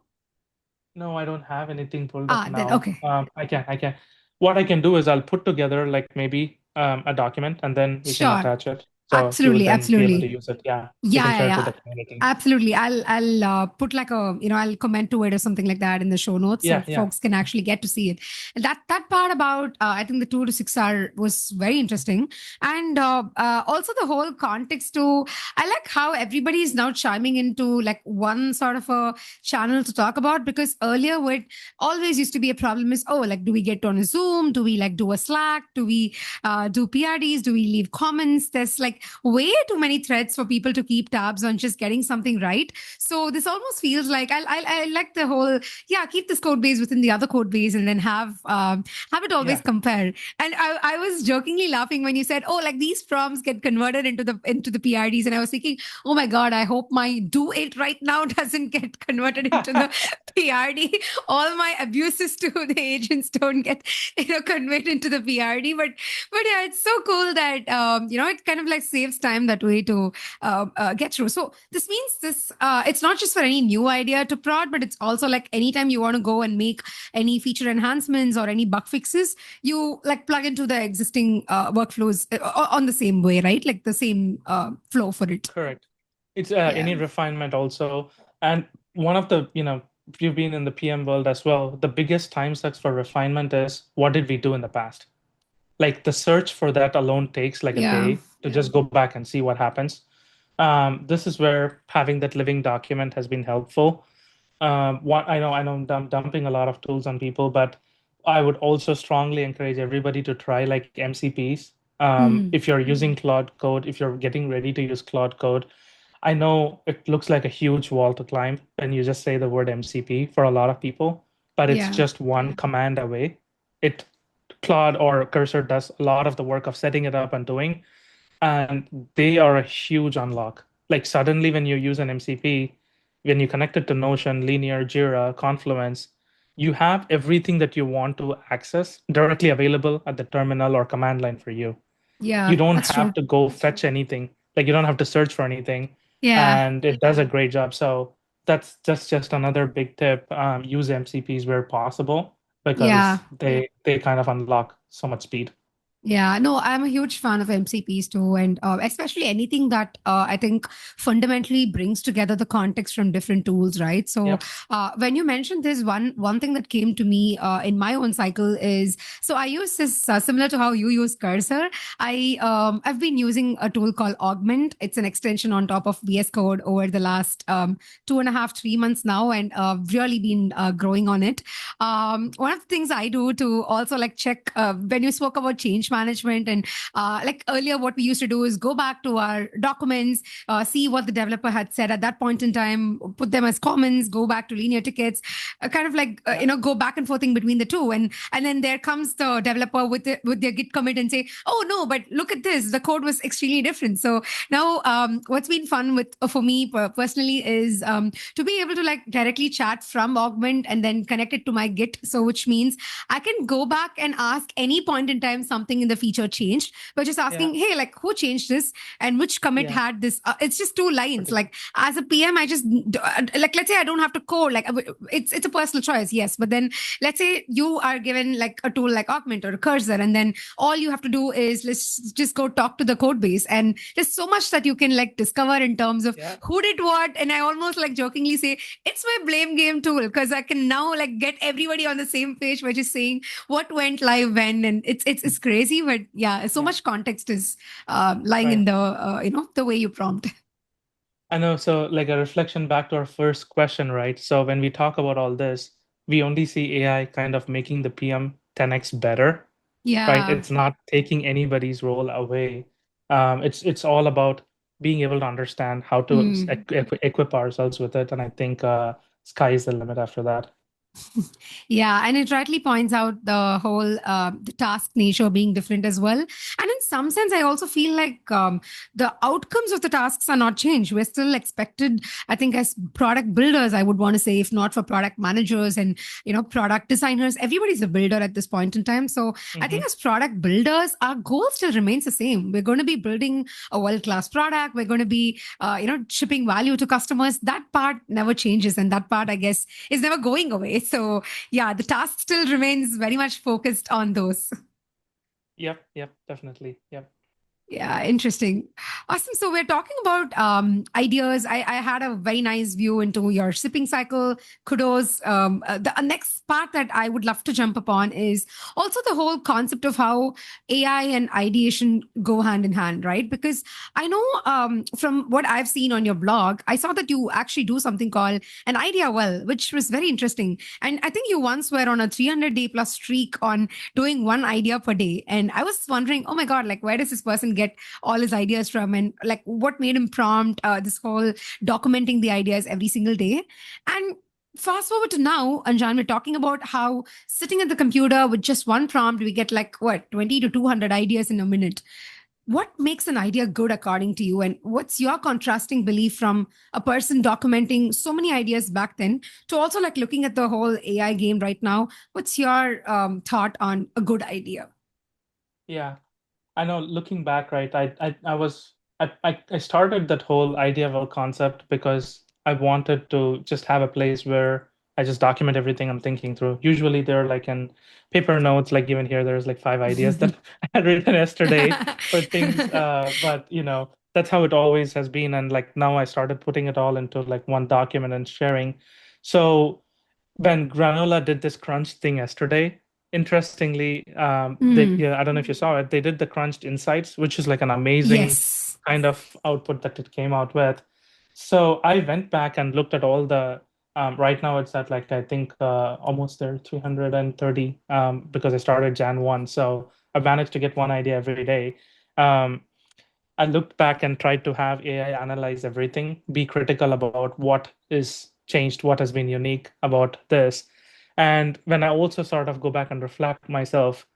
[SPEAKER 1] No, I don't have anything pulled up
[SPEAKER 2] Then
[SPEAKER 1] now.
[SPEAKER 2] okay.
[SPEAKER 1] I can. What I can do is I'll put together like maybe a document and then we can
[SPEAKER 2] Sure.
[SPEAKER 1] attach it. So you would
[SPEAKER 2] Absolutely,
[SPEAKER 1] then be able to
[SPEAKER 2] absolutely.
[SPEAKER 1] use it. Yeah, we
[SPEAKER 2] Yeah,
[SPEAKER 1] can
[SPEAKER 2] yeah,
[SPEAKER 1] share it with
[SPEAKER 2] yeah.
[SPEAKER 1] the community.
[SPEAKER 2] Absolutely. I'll put like a, I'll comment to it or something like that in the show notes so
[SPEAKER 1] Yeah, yeah.
[SPEAKER 2] folks can actually get to see it. And that part about I think the 2 to 6 hour was very interesting. And also the whole context to I like how everybody is now chiming into like one sort of a channel to talk about, because earlier what always used to be a problem is, oh, like do we get on a Zoom? Do we like do a Slack? Do we do PRDs? Do we leave comments? There's like way too many threads for people to keep tabs on just getting something right. So this almost feels like I like the whole, yeah, keep this code base within the other code base and then have it always
[SPEAKER 1] Yeah.
[SPEAKER 2] compare. And I was jokingly laughing when you said, oh, like these prompts get converted into the PRDs, and I was thinking, oh my god, I hope my do it right now doesn't get converted into the PRD. All my abuses to the agents don't get conveyed into the PRD. But yeah, it's so cool that it kind of like saves time that way to get through. So this means this it's not just for any new idea to prod, but it's also like anytime you want to go and make any feature enhancements or any bug fixes, you like plug into the existing workflows on the same way, right? Like the same flow for it.
[SPEAKER 1] Correct. It's
[SPEAKER 2] Yeah.
[SPEAKER 1] any refinement also. And one of the, if you've been in the PM world as well, the biggest time sucks for refinement is what did we do in the past? Like the search for that alone takes like a
[SPEAKER 2] Yeah.
[SPEAKER 1] day to just go back and see what happens. This is where having that living document has been helpful. What I know I'm dumping a lot of tools on people, but I would also strongly encourage everybody to try like MCPs.
[SPEAKER 2] Mm.
[SPEAKER 1] If you're using Claude Code, if you're getting ready to use Claude Code, I know it looks like a huge wall to climb when you just say the word MCP for a lot of people, but it's
[SPEAKER 2] Yeah.
[SPEAKER 1] just one command away. It Claude or Cursor does a lot of the work of setting it up and doing, and they are a huge unlock. Like suddenly when you use an MCP, when you connect it to Notion, Linear, Jira, Confluence, you have everything that you want to access directly available at the terminal or command line for you. You
[SPEAKER 2] Yeah.
[SPEAKER 1] don't
[SPEAKER 2] That's
[SPEAKER 1] have
[SPEAKER 2] true.
[SPEAKER 1] to go fetch anything. Like you don't have to search for anything,
[SPEAKER 2] Yeah.
[SPEAKER 1] and it does a great job. So that's just another big tip. Use MCPs where possible,
[SPEAKER 2] Yeah.
[SPEAKER 1] because they kind of unlock so much speed.
[SPEAKER 2] Yeah, no, I'm a huge fan of MCPs too, and especially anything that I think fundamentally brings together the context from different tools, right? So,
[SPEAKER 1] Yep.
[SPEAKER 2] when you mentioned this, one thing that came to me in my own cycle is so I use this similar to how you use Cursor. I've been using a tool called Augment. It's an extension on top of VS Code over the last 2.5 3 months now, and really been growing on it. One of the things I do to also like check when you spoke about change management and like earlier, what we used to do is go back to our documents, see what the developer had said at that point in time, put them as comments, go back to linear tickets, kind of like
[SPEAKER 1] Yeah.
[SPEAKER 2] go back and forthing between the two, and then there comes the developer with their Git commit and say, oh no, but look at this, the code was extremely different. So now, what's been fun with for me personally is to be able to like directly chat from Augment and then connect it to my Git. So which means I can go back and ask any point in time something in the feature changed, but just
[SPEAKER 1] Yeah.
[SPEAKER 2] asking, hey, like who changed this and which commit
[SPEAKER 1] Yeah.
[SPEAKER 2] had this? It's just two lines.
[SPEAKER 1] Particular.
[SPEAKER 2] Like as a PM, I just like let's say I don't have to code. Like it's a personal choice, yes. But then let's say you are given like a tool like Augment or a Cursor, and then all you have to do is let's just go talk to the code base, and there's so much that you can like discover in terms of
[SPEAKER 1] Yeah.
[SPEAKER 2] who did what. And I almost like jokingly say it's my blame game tool because I can now like get everybody on the same page by just saying what went live when, and it's crazy, but yeah, so
[SPEAKER 1] Yeah.
[SPEAKER 2] much context is lying in
[SPEAKER 1] Right.
[SPEAKER 2] the the way you prompt.
[SPEAKER 1] I know. So, like a reflection back to our first question, right? So, when we talk about all this, we only see AI kind of making the PM 10x better, right?
[SPEAKER 2] Yeah.
[SPEAKER 1] It's not taking anybody's role away. It's all about being able to understand how to
[SPEAKER 2] Mm.
[SPEAKER 1] equip ourselves with it, and I think sky is the limit after that.
[SPEAKER 2] Yeah, and it rightly points out the whole the task nature being different as well. And in some sense, I also feel like the outcomes of the tasks are not changed. We're still expected, I think, as product builders, I would want to say, if not for product managers and product designers, everybody's a builder at this point in time. So I
[SPEAKER 1] Hmm.
[SPEAKER 2] think as product builders, our goal still remains the same. We're going to be building a world-class product. We're going to be shipping value to customers. That part never changes, and that part, I guess, is never going away. So yeah, the task still remains very much focused on those.
[SPEAKER 1] Yep. Yep. Definitely. Yep.
[SPEAKER 2] Yeah, interesting. Awesome. So we're talking about ideas. I had a very nice view into your shipping cycle. Kudos. The next part that I would love to jump upon is also the whole concept of how AI and ideation go hand in hand, right? Because I know from what I've seen on your blog, I saw that you actually do something called an idea well, which was very interesting. And I think you once were on a 300-day plus streak on doing one idea per day. And I was wondering, oh my God, like where does this person get all his ideas from? And like what made him prompt this whole documenting the ideas every single day? And fast forward to now, Anjan, we're talking about how sitting at the computer with just one prompt, we get like what, 20 to 200 ideas in a minute. What makes an idea good according to you? And what's your contrasting belief from a person documenting so many ideas back then to also like looking at the whole AI game right now? What's your thought on a good idea?
[SPEAKER 1] Yeah. I know looking back, right, I started that whole idea of a concept because I wanted to just have a place where I just document everything I'm thinking through. Usually they're like in paper notes, like even here, there's like 5 ideas that I had written yesterday for things. But that's how it always has been. And like now I started putting it all into like one document and sharing. So when Granola did this crunch thing yesterday, interestingly,
[SPEAKER 2] Mm,
[SPEAKER 1] yeah, I don't know if you saw it, they did the crunched insights, which is like an amazing
[SPEAKER 2] yes.
[SPEAKER 1] kind of output that it came out with. So I went back and looked at all the, right now it's at like, I think almost there, 330, because I started Jan 1. So I managed to get one idea every day. Um, I looked back and tried to have AI analyze everything, be critical about what is changed, what has been unique about this. And when I also sort of go back and reflect myself,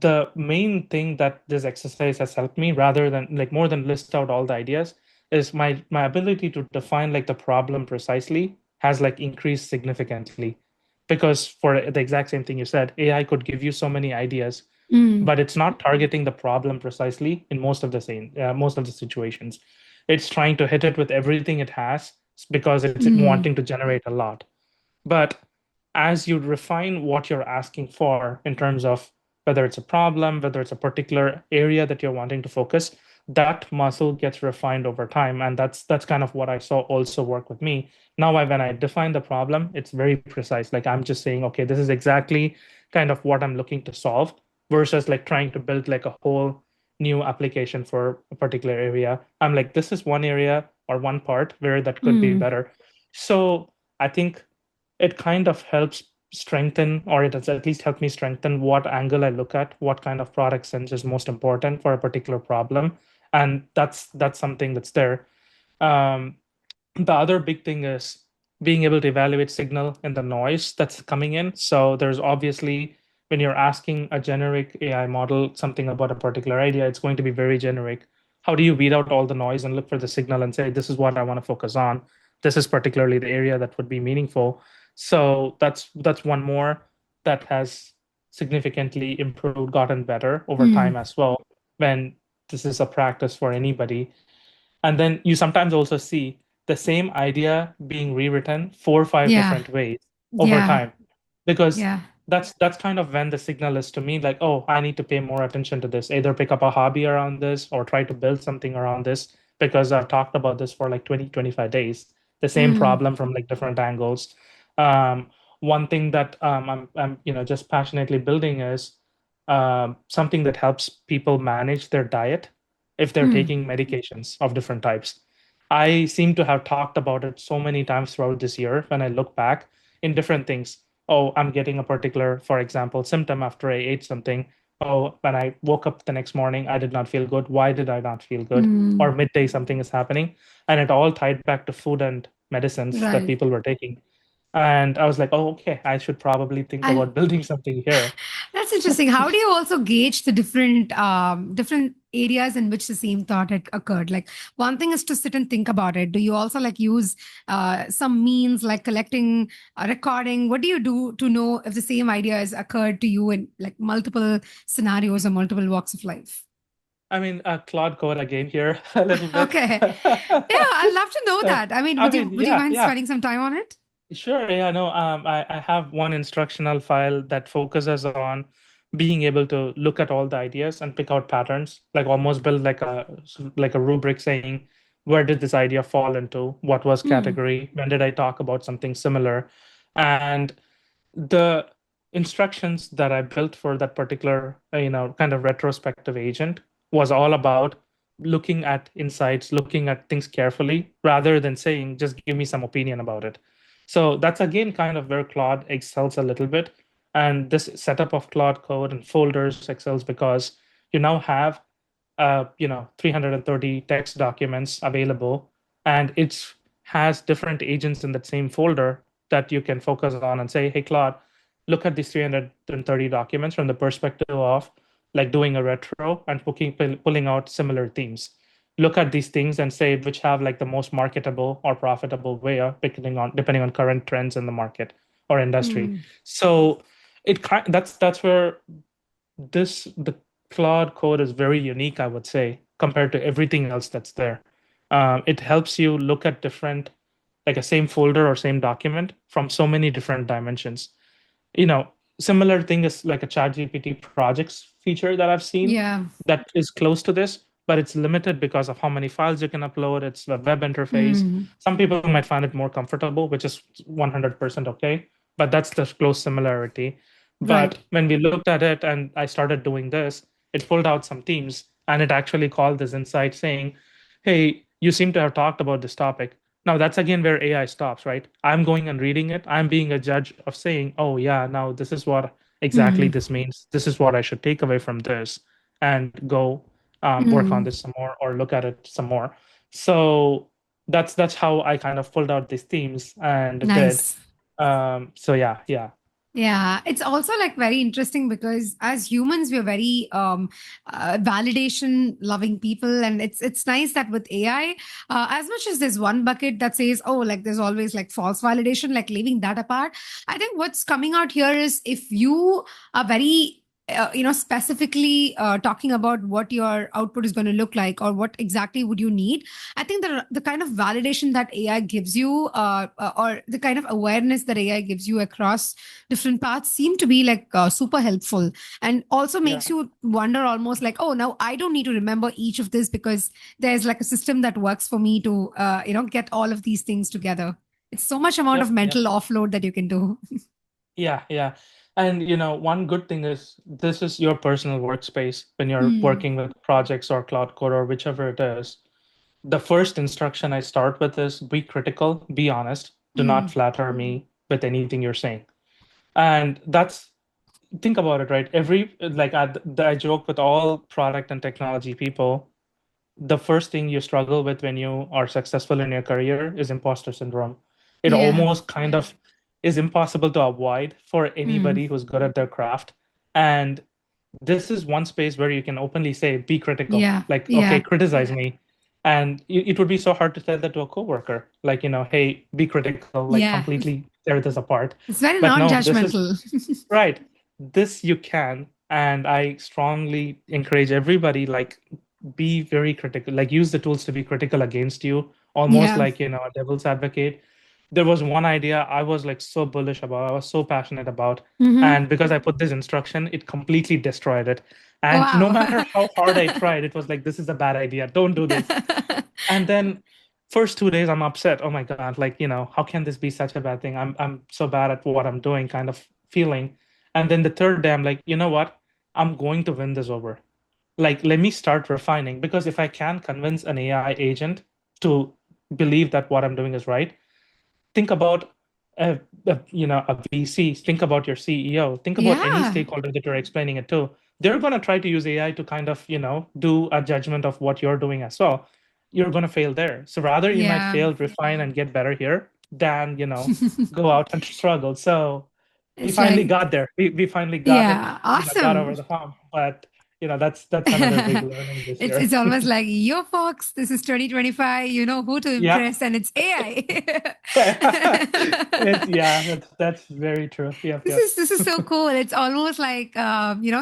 [SPEAKER 1] the main thing that this exercise has helped me, rather than like more than list out all the ideas, is my ability to define like the problem precisely has like increased significantly. Because for the exact same thing you said, AI could give you so many ideas,
[SPEAKER 2] Mm,
[SPEAKER 1] but it's not targeting the problem precisely in most of the situations. It's trying to hit it with everything it has because it's
[SPEAKER 2] mm,
[SPEAKER 1] wanting to generate a lot. But as you refine what you're asking for in terms of whether it's a problem, whether it's a particular area that you're wanting to focus, that muscle gets refined over time. And that's kind of what I saw also work with me. Now, when I define the problem, it's very precise. Like I'm just saying, okay, this is exactly kind of what I'm looking to solve versus like trying to build like a whole new application for a particular area. I'm like, this is one area or one part where that could be
[SPEAKER 2] Mm.
[SPEAKER 1] better. So I think it kind of helps strengthen, or it has at least helped me strengthen what angle I look at, what kind of product sense is most important for a particular problem. And that's something that's there. Um, the other big thing is being able to evaluate signal and the noise that's coming in. So there's obviously, when you're asking a generic AI model something about a particular idea, it's going to be very generic. How do you weed out all the noise and look for the signal and say, this is what I want to focus on? This is particularly the area that would be meaningful. So that's one more that has significantly improved, gotten better over
[SPEAKER 2] Mm.
[SPEAKER 1] time as well, when this is a practice for anybody. And then you sometimes also see the same idea being rewritten 4 or 5
[SPEAKER 2] Yeah.
[SPEAKER 1] different ways over
[SPEAKER 2] Yeah.
[SPEAKER 1] time. Because
[SPEAKER 2] Yeah.
[SPEAKER 1] that's kind of when the signal is to me like, oh, I need to pay more attention to this, either pick up a hobby around this or try to build something around this because I've talked about this for like 20, 25 days, the same
[SPEAKER 2] Mm.
[SPEAKER 1] problem from like different angles. Um, One thing that I'm just passionately building is something that helps people manage their diet if they're
[SPEAKER 2] Mm.
[SPEAKER 1] taking medications of different types. I seem to have talked about it so many times throughout this year when I look back in different things. Oh, I'm getting a particular, for example, symptom after I ate something. Oh, when I woke up the next morning, I did not feel good. Why did I not feel good?
[SPEAKER 2] Mm.
[SPEAKER 1] Or midday, something is happening. And it all tied back to food and medicines that
[SPEAKER 2] Right.
[SPEAKER 1] people were taking. And I was like, oh, okay, I should probably think
[SPEAKER 2] And
[SPEAKER 1] about building something here.
[SPEAKER 2] that's interesting. How do you also gauge the different areas in which the same thought had occurred? Like one thing is to sit and think about it. Do you also like use some means like collecting, recording? What do you do to know if the same idea has occurred to you in like multiple scenarios or multiple walks of life?
[SPEAKER 1] I mean, Claude code again here a little bit.
[SPEAKER 2] Okay. Yeah, I'd love to know
[SPEAKER 1] So,
[SPEAKER 2] that. I mean,
[SPEAKER 1] I
[SPEAKER 2] would you
[SPEAKER 1] mean,
[SPEAKER 2] would you
[SPEAKER 1] yeah,
[SPEAKER 2] mind
[SPEAKER 1] yeah.
[SPEAKER 2] spending some time on it?
[SPEAKER 1] Sure, yeah, no, I have one instructional file that focuses on being able to look at all the ideas and pick out patterns, like almost build like a rubric saying, where did this idea fall into? What was
[SPEAKER 2] Hmm.
[SPEAKER 1] category? When did I talk about something similar? And the instructions that I built for that particular, kind of retrospective agent was all about looking at insights, looking at things carefully, rather than saying, just give me some opinion about it. So that's again kind of where Claude excels a little bit. And this setup of Claude code and folders excels because you now have 330 text documents available, and it has different agents in that same folder that you can focus on and say, hey, Claude, look at these 330 documents from the perspective of like doing a retro and pulling out similar themes. Look at these things and say which have like the most marketable or profitable way of depending on current trends in the market or industry.
[SPEAKER 2] Hmm.
[SPEAKER 1] So that's where the Claude code is very unique, I would say, compared to everything else that's there. It helps you look at different, like a same folder or same document from so many different dimensions. you know, Similar thing is like a ChatGPT projects feature that I've seen
[SPEAKER 2] Yeah.
[SPEAKER 1] that is close to this, but it's limited because of how many files you can upload. It's a web interface.
[SPEAKER 2] Hmm.
[SPEAKER 1] Some people might find it more comfortable, which is 100% okay, but that's the close similarity.
[SPEAKER 2] Right.
[SPEAKER 1] But when we looked at it and I started doing this, it pulled out some themes and it actually called this insight saying, hey, you seem to have talked about this topic. Now that's again where AI stops, right? I'm going and reading it. I'm being a judge of saying, oh yeah, now this is what exactly
[SPEAKER 2] Hmm.
[SPEAKER 1] this means. This is what I should take away from this and go work on
[SPEAKER 2] Hmm.
[SPEAKER 1] this some more or look at it some more. So that's how I kind of pulled out these themes and did.
[SPEAKER 2] Nice.
[SPEAKER 1] So yeah, yeah.
[SPEAKER 2] Yeah, it's also like very interesting because as humans, we're very validation loving people, and it's nice that with AI, as much as there's one bucket that says, oh, like there's always like false validation, like leaving that apart. I think what's coming out here is if you are very specifically talking about what your output is going to look like or what exactly would you need. I think the kind of validation that AI gives you, or the kind of awareness that AI gives you across different paths seem to be like super helpful, and also makes
[SPEAKER 1] Yeah.
[SPEAKER 2] you wonder almost like, oh, now I don't need to remember each of this because there's like a system that works for me to get all of these things together. It's so much amount of
[SPEAKER 1] Yep. Yep.
[SPEAKER 2] mental offload that you can do.
[SPEAKER 1] Yeah. Yeah. And one good thing is this is your personal workspace when you're
[SPEAKER 2] Hmm.
[SPEAKER 1] working with projects or Cloud Code or whichever it is. The first instruction I start with is be critical, be honest, do not
[SPEAKER 2] Hmm.
[SPEAKER 1] flatter me with anything you're saying. And that's think about it, right? I joke with all product and technology people, the first thing you struggle with when you are successful in your career is imposter syndrome. It
[SPEAKER 2] Yeah.
[SPEAKER 1] almost kind of is impossible to avoid for
[SPEAKER 2] Hmm.
[SPEAKER 1] anybody who's good at their craft. And this is one space where you can openly say, be critical.
[SPEAKER 2] Yeah.
[SPEAKER 1] Like, okay,
[SPEAKER 2] Yeah.
[SPEAKER 1] criticize me. And it would be so hard to tell that to a coworker. Like, hey, be critical, like
[SPEAKER 2] Yeah.
[SPEAKER 1] completely tear this apart.
[SPEAKER 2] It's very
[SPEAKER 1] But no, this is
[SPEAKER 2] non-judgmental.
[SPEAKER 1] right. This you can. And I strongly encourage everybody, like, be very critical, like use the tools to be critical against you, almost
[SPEAKER 2] Yeah.
[SPEAKER 1] like, a devil's advocate. There was one idea I was like so bullish about, I was so passionate about.
[SPEAKER 2] Hmm.
[SPEAKER 1] And because I put this instruction, it completely destroyed it. And no
[SPEAKER 2] Wow.
[SPEAKER 1] matter how hard I tried, it was like, this is a bad idea. Don't do this. And then first 2 days, I'm upset. Oh my God, like, how can this be such a bad thing? I'm so bad at what I'm doing, kind of feeling. And then the third day, I'm like, you know what? I'm going to win this over. Like, let me start refining, because if I can convince an AI agent to believe that what I'm doing is right, think about a VC, think about your CEO, think about any
[SPEAKER 2] Yeah.
[SPEAKER 1] stakeholder that you're explaining it to. They're going to try to use AI to kind of, do a judgment of what you're doing as well. You're going to fail there. So rather you might
[SPEAKER 2] Yeah.
[SPEAKER 1] fail, refine, and get better here than, go out and struggle. So we
[SPEAKER 2] It's
[SPEAKER 1] finally
[SPEAKER 2] like,
[SPEAKER 1] got there. We finally got it,
[SPEAKER 2] yeah,
[SPEAKER 1] got over
[SPEAKER 2] awesome.
[SPEAKER 1] the hump. But that's another big learning this
[SPEAKER 2] it's
[SPEAKER 1] year.
[SPEAKER 2] it's almost like, yo, folks, this is 2025. You know who to
[SPEAKER 1] Yeah.
[SPEAKER 2] impress, and it's AI.
[SPEAKER 1] That's very true. Yep,
[SPEAKER 2] This
[SPEAKER 1] yep.
[SPEAKER 2] is this is so cool. It's almost like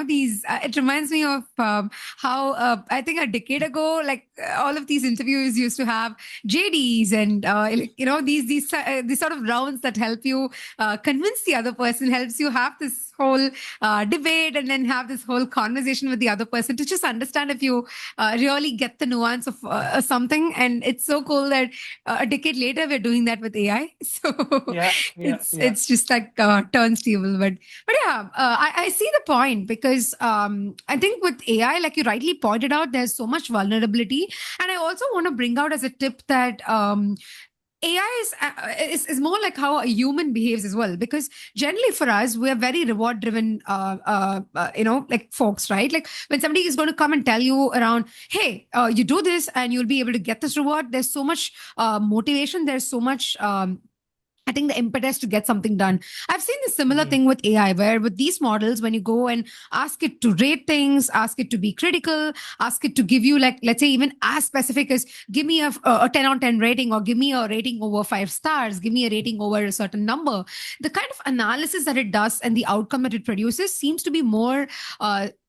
[SPEAKER 2] these. It reminds me of how I think a decade ago, like all of these interviews used to have JDs and these sort of rounds that help you convince the other person, helps you have this whole debate, and then have this whole conversation with the other person to just understand if you really get the nuance of something. And it's so cool that a decade later we're doing that with AI. So
[SPEAKER 1] Yeah, yeah, yeah.
[SPEAKER 2] it's just like turnstile. But yeah, I see the point, because I think with AI, like you rightly pointed out, there's so much vulnerability, and I also want to bring out as a tip that AI is more like how a human behaves as well. Because generally for us, we are very reward driven, like folks, right? Like when somebody is going to come and tell you around, hey, you do this and you'll be able to get this reward. There's so much motivation. There's so much. I think the impetus to get something done. I've seen the similar
[SPEAKER 1] Mhm.
[SPEAKER 2] thing with AI, where with these models, when you go and ask it to rate things, ask it to be critical, ask it to give you, like, let's say, even as specific as give me a 10 on 10 rating, or give me a rating over 5 stars, give me a rating over a certain number. The kind of analysis that it does and the outcome that it produces seems to be more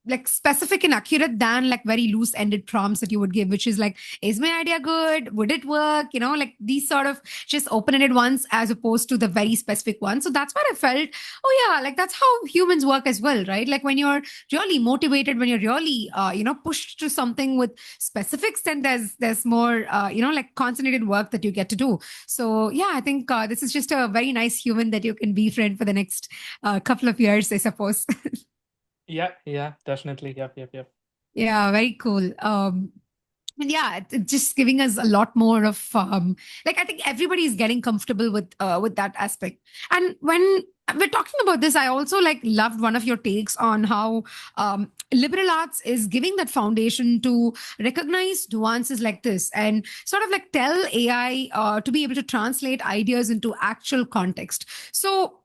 [SPEAKER 2] like specific and accurate than like very loose ended prompts that you would give, which is like, is my idea good? Would it work? Like these sort of just open-ended ones as opposed to the very specific ones. So that's what I felt. Oh yeah, like that's how humans work as well, right? Like when you're really motivated, when you're really pushed to something with specifics, then there's more like concentrated work that you get to do. So yeah, I think this is just a very nice human that you can befriend for the next couple of years, I suppose.
[SPEAKER 1] Yeah, yeah, definitely. Yep, yep, yep.
[SPEAKER 2] Yeah, very cool. And yeah, it's just giving us a lot more of like I think everybody is getting comfortable with that aspect. And when we're talking about this, I also like loved one of your takes on how liberal arts is giving that foundation to recognize nuances like this, and sort of like tell AI to be able to translate ideas into actual context. So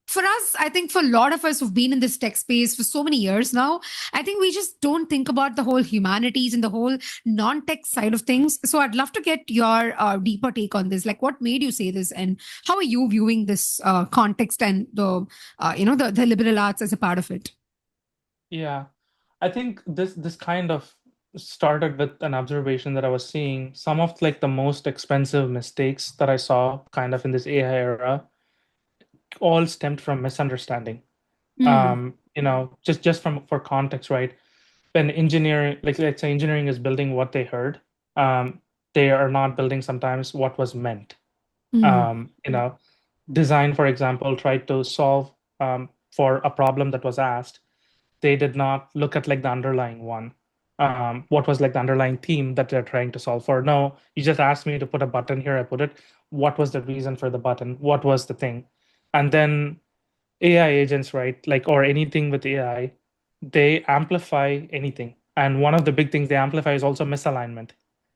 [SPEAKER 2] for us, I think for a lot of us who've been in this tech space for so many years now, I think we just don't think about the whole humanities and the whole non-tech side of things. So I'd love to get your deeper take on this. Like, what made you say this, and how are you viewing this context and the liberal arts as a part of it?
[SPEAKER 1] Yeah. I think this kind of started with an observation that I was seeing. Some of like the most expensive mistakes that I saw kind of in this AI era all stemmed from misunderstanding.
[SPEAKER 2] Mm,
[SPEAKER 1] Just from for context, right? When engineering, like let's say engineering is building what they heard, um, they are not building sometimes what was meant.
[SPEAKER 2] mm,
[SPEAKER 1] Design, for example, tried to solve for a problem that was asked. They did not look at like the underlying one. What was like the underlying theme that they're trying to solve for? No, you just asked me to put a button here, I put it. What was the reason for the button? What was the thing? And then AI agents, right? Like, or anything with AI, they amplify anything. And one of the big things they amplify is also misalignment.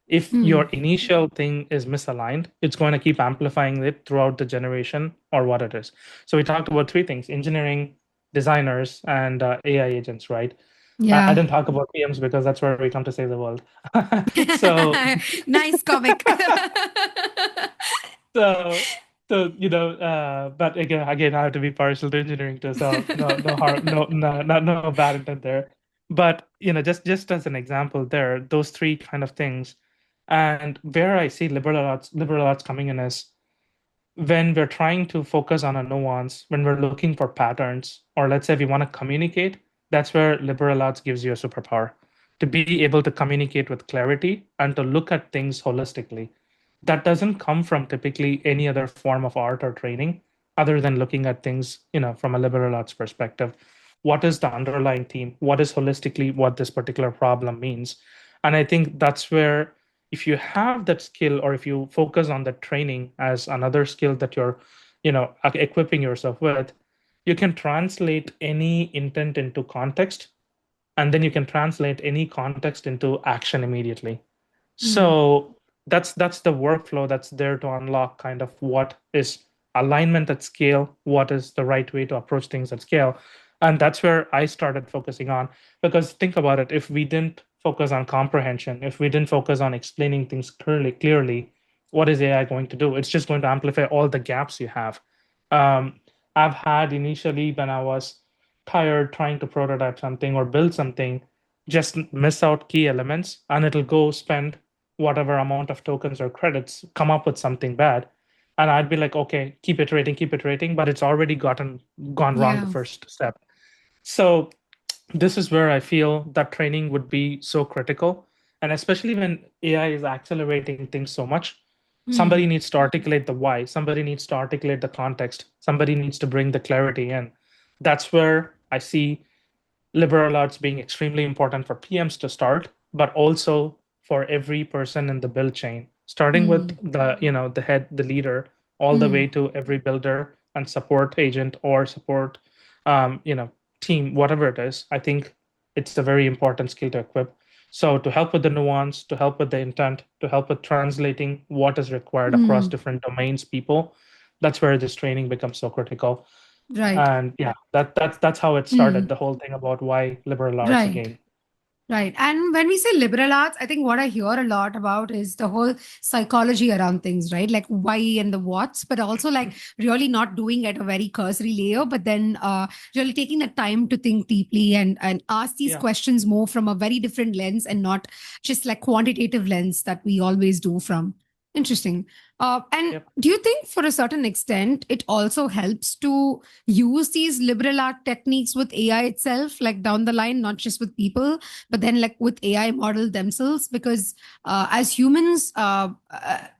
[SPEAKER 1] If your
[SPEAKER 2] mm.
[SPEAKER 1] initial thing is misaligned, it's going to keep amplifying it throughout the generation or what it is. So we talked about three things: engineering, designers, and AI agents, right? I
[SPEAKER 2] Yeah.
[SPEAKER 1] didn't talk about PMs because that's where we come to save the world. So
[SPEAKER 2] Nice comic.
[SPEAKER 1] So, but again, I have to be partial to engineering too. So no harm, no bad intent there. But just as an example, there, those three kind of things, and where I see liberal arts coming in is when we're trying to focus on a nuance, when we're looking for patterns, or let's say we want to communicate, that's where liberal arts gives you a superpower to be able to communicate with clarity and to look at things holistically. That doesn't come from typically any other form of art or training other than looking at things, from a liberal arts perspective. What is the underlying theme? What is holistically what this particular problem means? And I think that's where if you have that skill or if you focus on that training as another skill that you're equipping yourself with, you can translate any intent into context, and then you can translate any context into action immediately.
[SPEAKER 2] Mm,
[SPEAKER 1] So that's the workflow that's there to unlock kind of what is alignment at scale, what is the right way to approach things at scale. And that's where I started focusing on, because think about it, if we didn't focus on comprehension, if we didn't focus on explaining things clearly, what is AI going to do? It's just going to amplify all the gaps you have. Um, I've had initially when I was tired trying to prototype something or build something, just miss out key elements and it'll go spend whatever amount of tokens or credits, come up with something bad. And I'd be like, okay, keep iterating, but it's already gone wrong the
[SPEAKER 2] yeah.
[SPEAKER 1] first step. So this is where I feel that training would be so critical. And especially when AI is accelerating things so much, somebody
[SPEAKER 2] Mm,
[SPEAKER 1] needs to articulate the why, somebody needs to articulate the context, somebody needs to bring the clarity in. That's where I see liberal arts being extremely important for PMs to start, but also for every person in the build chain, starting with
[SPEAKER 2] mm,
[SPEAKER 1] the head, the leader, all the way
[SPEAKER 2] mm.
[SPEAKER 1] to every builder and support agent or support, team, whatever it is. I think it's a very important skill to equip. So to help with the nuance, to help with the intent, to help with translating what is required across
[SPEAKER 2] Mm.
[SPEAKER 1] different domains, people, that's where this training becomes so critical.
[SPEAKER 2] Right.
[SPEAKER 1] And yeah, that's how it started,
[SPEAKER 2] Mm.
[SPEAKER 1] the whole thing about why liberal arts
[SPEAKER 2] Right.
[SPEAKER 1] again.
[SPEAKER 2] Right. And when we say liberal arts, I think what I hear a lot about is the whole psychology around things, right? Like why and the what's, but also like really not doing at a very cursory layer, but then really taking the time to think deeply and ask these
[SPEAKER 1] Yeah.
[SPEAKER 2] questions more from a very different lens and not just like quantitative lens that we always do from. Interesting. And
[SPEAKER 1] Yep.
[SPEAKER 2] do you think for a certain extent it also helps to use these liberal art techniques with AI itself, like down the line, not just with people? But then like with AI model themselves, because as humans,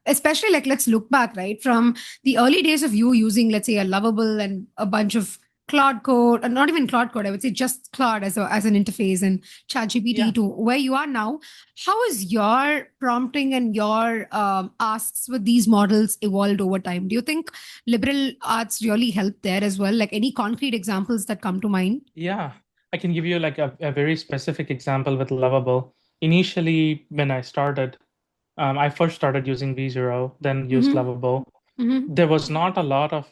[SPEAKER 2] especially like let's look back, right, from the early days of you using, let's say, a Lovable and a bunch of Claude code, or not even Claude code, I would say just Claude as an interface and ChatGPT
[SPEAKER 1] Yeah.
[SPEAKER 2] to where you are now. How is your prompting and your asks with these models evolved over time? Do you think liberal arts really help there as well? Like any concrete examples that come to mind?
[SPEAKER 1] Yeah. I can give you like a very specific example with Lovable. Initially, when I started, I first started using V0, then used
[SPEAKER 2] Mm-hmm.
[SPEAKER 1] Lovable.
[SPEAKER 2] Mm-hmm.
[SPEAKER 1] There was not a lot of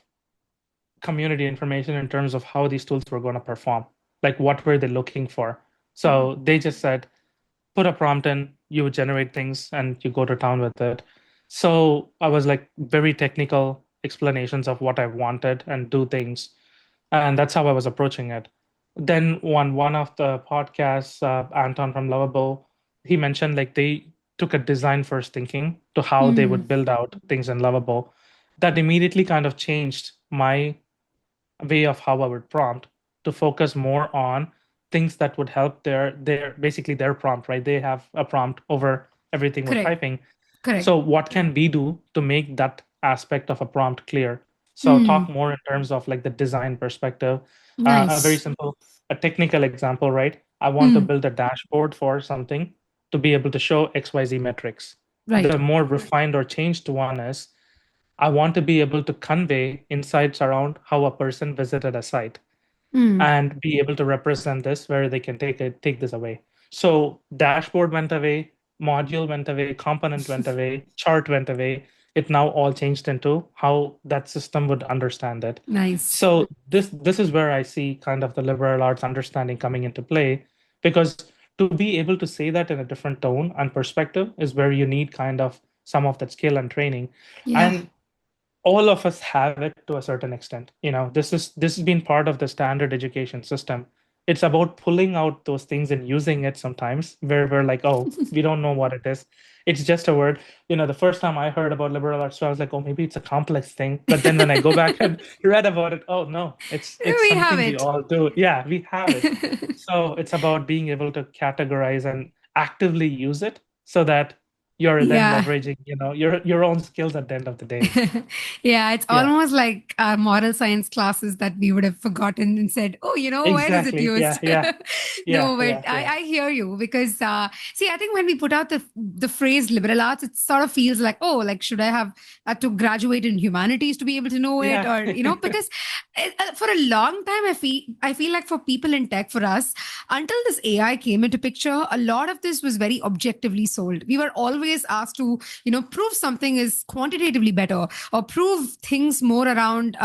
[SPEAKER 1] community information in terms of how these tools were going to perform. Like what were they looking for? So they just said, put a prompt in, you would generate things and you go to town with it. So I was like very technical explanations of what I wanted and do things. And that's how I was approaching it. Then one of the podcasts, Anton from Lovable, he mentioned like they took a design first thinking to how they
[SPEAKER 2] Hmm.
[SPEAKER 1] would build out things in Lovable. That immediately kind of changed my way of how I would prompt to focus more on things that would help their basically their prompt, right? They have a prompt over everything we're
[SPEAKER 2] Correct.
[SPEAKER 1] typing.
[SPEAKER 2] Correct.
[SPEAKER 1] So what can we do to make that aspect of a prompt clear? So
[SPEAKER 2] Hmm.
[SPEAKER 1] talk more in terms of like the design perspective. A very
[SPEAKER 2] Nice.
[SPEAKER 1] simple, a technical example, right? I want to
[SPEAKER 2] Hmm.
[SPEAKER 1] build a dashboard for something to be able to show XYZ metrics.
[SPEAKER 2] Right.
[SPEAKER 1] The more refined or changed one is, I want to be able to convey insights around how a person visited a site
[SPEAKER 2] Hmm.
[SPEAKER 1] and be able to represent this where they can take this away. So dashboard went away, module went away, component went away, chart went away. It now all changed into how that system would understand it.
[SPEAKER 2] Nice.
[SPEAKER 1] So this is where I see kind of the liberal arts understanding coming into play, because to be able to say that in a different tone and perspective is where you need kind of some of that skill and training.
[SPEAKER 2] Yeah.
[SPEAKER 1] And all of us have it to a certain extent. This has been part of the standard education system. It's about pulling out those things and using it sometimes where we're like, oh, we don't know what it is. It's just a word. The first time I heard about liberal arts, so I was like, oh, maybe it's a complex thing. But then when I go back and read about it, oh no, it's
[SPEAKER 2] We have
[SPEAKER 1] something we
[SPEAKER 2] it.
[SPEAKER 1] all do. Yeah, we have it. So it's about being able to categorize and actively use it so that you're then
[SPEAKER 2] Yeah.
[SPEAKER 1] leveraging, your own skills at the end of the day.
[SPEAKER 2] Yeah, it's
[SPEAKER 1] Yeah,
[SPEAKER 2] almost like our moral science classes that we would have forgotten and said, oh, where is it
[SPEAKER 1] exactly. Yeah,
[SPEAKER 2] used?
[SPEAKER 1] yeah, yeah,
[SPEAKER 2] No, but
[SPEAKER 1] yeah,
[SPEAKER 2] I,
[SPEAKER 1] yeah,
[SPEAKER 2] I hear you because, see, I think when we put out the phrase liberal arts, it sort of feels like, oh, like, should I have had to graduate in humanities to be able to know it?
[SPEAKER 1] yeah,
[SPEAKER 2] Or, because for a long time, I feel like for people in tech, for us, until this AI came into picture, a lot of this was very objectively sold. We were always asked to prove something is quantitatively better or prove things more around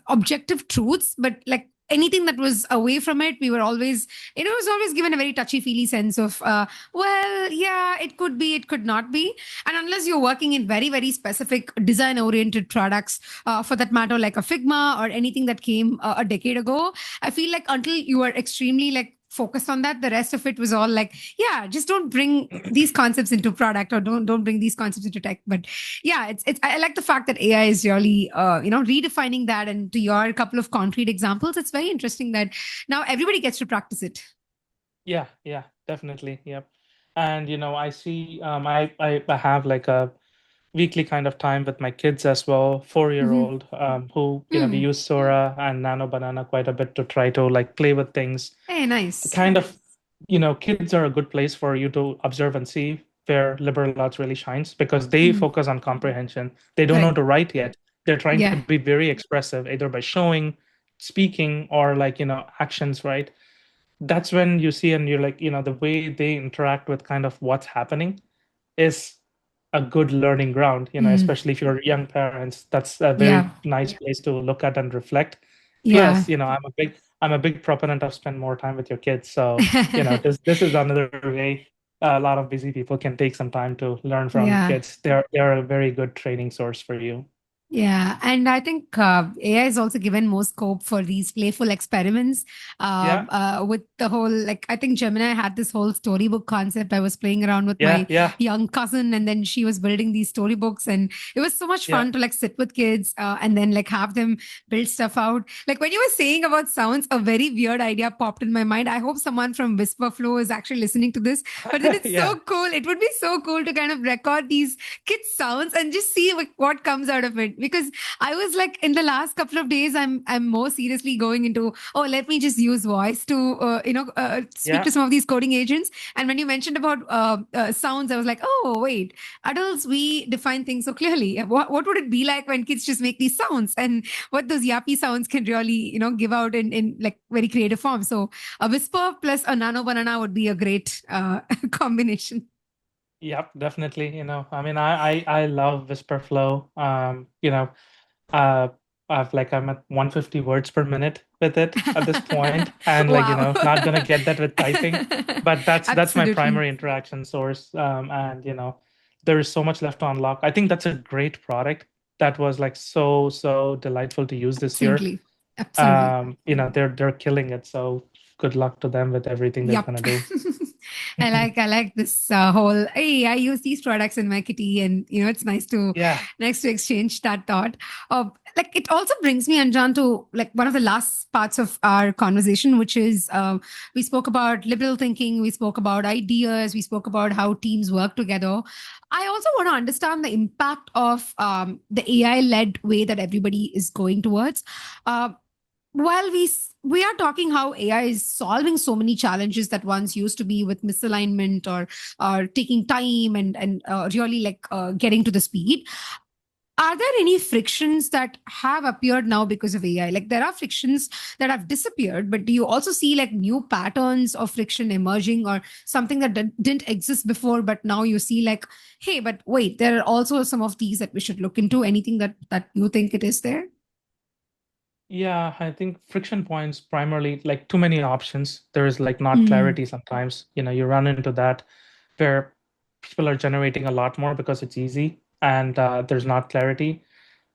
[SPEAKER 2] objective truths, but like anything that was away from it, we were always it was always given a very touchy feely sense of well, yeah, it could be, it could not be. And unless you're working in very very specific design oriented products, for that matter, like a Figma or anything that came a decade ago, I feel like until you are extremely like focused on that, the rest of it was all like, yeah, just don't bring these concepts into product, or don't bring these concepts into tech. But yeah, it's I like the fact that AI is really redefining that. And to your couple of concrete examples, it's very interesting that now everybody gets to practice it.
[SPEAKER 1] yeah, yeah, definitely. Yep. And I see, I have like a weekly kind of time with my kids as well, 4 year
[SPEAKER 2] Mm-hmm.
[SPEAKER 1] old, who we
[SPEAKER 2] Hmm.
[SPEAKER 1] use Sora and Nano Banana quite a bit to try to like play with things.
[SPEAKER 2] Hey, nice.
[SPEAKER 1] Kind of, kids are a good place for you to observe and see where liberal arts really shines, because they
[SPEAKER 2] Mm.
[SPEAKER 1] focus on comprehension. They don't know
[SPEAKER 2] Correct.
[SPEAKER 1] to write yet. They're trying to
[SPEAKER 2] Yeah.
[SPEAKER 1] be very expressive, either by showing, speaking, or like, actions, right? That's when you see, and you're like, the way they interact with kind of what's happening is a good learning ground,
[SPEAKER 2] Mm.
[SPEAKER 1] especially if you're young parents. That's a very
[SPEAKER 2] Yeah.
[SPEAKER 1] nice place to look at and reflect.
[SPEAKER 2] Yeah.
[SPEAKER 1] Plus, I'm a big proponent of spend more time with your kids. So, this is another way a lot of busy people can take some time to learn from
[SPEAKER 2] Yeah.
[SPEAKER 1] kids. They're a very good training source for you.
[SPEAKER 2] Yeah, and I think AI is also given more scope for these playful experiments.
[SPEAKER 1] Yeah,
[SPEAKER 2] With the whole, like, I think Gemini had this whole storybook concept. I was playing around with
[SPEAKER 1] yeah,
[SPEAKER 2] my
[SPEAKER 1] yeah,
[SPEAKER 2] young cousin, and then she was building these storybooks, and it was so much
[SPEAKER 1] yeah,
[SPEAKER 2] fun to like sit with kids and then like have them build stuff out. Like when you were saying about sounds, a very weird idea popped in my mind. I hope someone from Whisperflow is actually listening to this. But then it's
[SPEAKER 1] yeah,
[SPEAKER 2] so cool. It would be so cool to kind of record these kids sounds and just see what comes out of it. Because I was like, in the last couple of days, I'm more seriously going into, oh, let me just use voice to speak
[SPEAKER 1] yeah.
[SPEAKER 2] to some of these coding agents. And when you mentioned about sounds, I was like, oh wait, adults, we define things so clearly. What would it be like when kids just make these sounds, and what those yappy sounds can really give out in like very creative form. So a whisper plus a nano banana would be a great combination.
[SPEAKER 1] Yep, definitely. I mean, I love Whisper Flow. Uh, I'm at 150 words per minute with it at this point, and like,
[SPEAKER 2] Wow.
[SPEAKER 1] not gonna get that with typing, but that's my
[SPEAKER 2] Absolutely.
[SPEAKER 1] primary interaction source. And there is so much left to unlock. I think that's a great product that was like so delightful to use this year.
[SPEAKER 2] Absolutely. Absolutely.
[SPEAKER 1] They're killing it. So good luck to them with everything they're
[SPEAKER 2] Yep.
[SPEAKER 1] gonna do.
[SPEAKER 2] I like this whole, hey, I use these products in my kitty, and it's
[SPEAKER 1] Yeah.
[SPEAKER 2] nice to exchange that thought. Like it also brings me, Anjan, to like one of the last parts of our conversation, which is we spoke about liberal thinking, we spoke about ideas, we spoke about how teams work together. I also want to understand the impact of the AI led way that everybody is going towards. Uh, while we are talking how AI is solving so many challenges that once used to be with misalignment or taking time and really like getting to the speed, are there any frictions that have appeared now because of AI? Like there are frictions that have disappeared, but do you also see like new patterns of friction emerging or something that didn't exist before, but now you see like, hey, but wait, there are also some of these that we should look into. Anything that you think it is there?
[SPEAKER 1] Yeah, I think friction points primarily like too many options. There is like not
[SPEAKER 2] Mm.
[SPEAKER 1] clarity sometimes. You run into that where people are generating a lot more because it's easy and there's not clarity.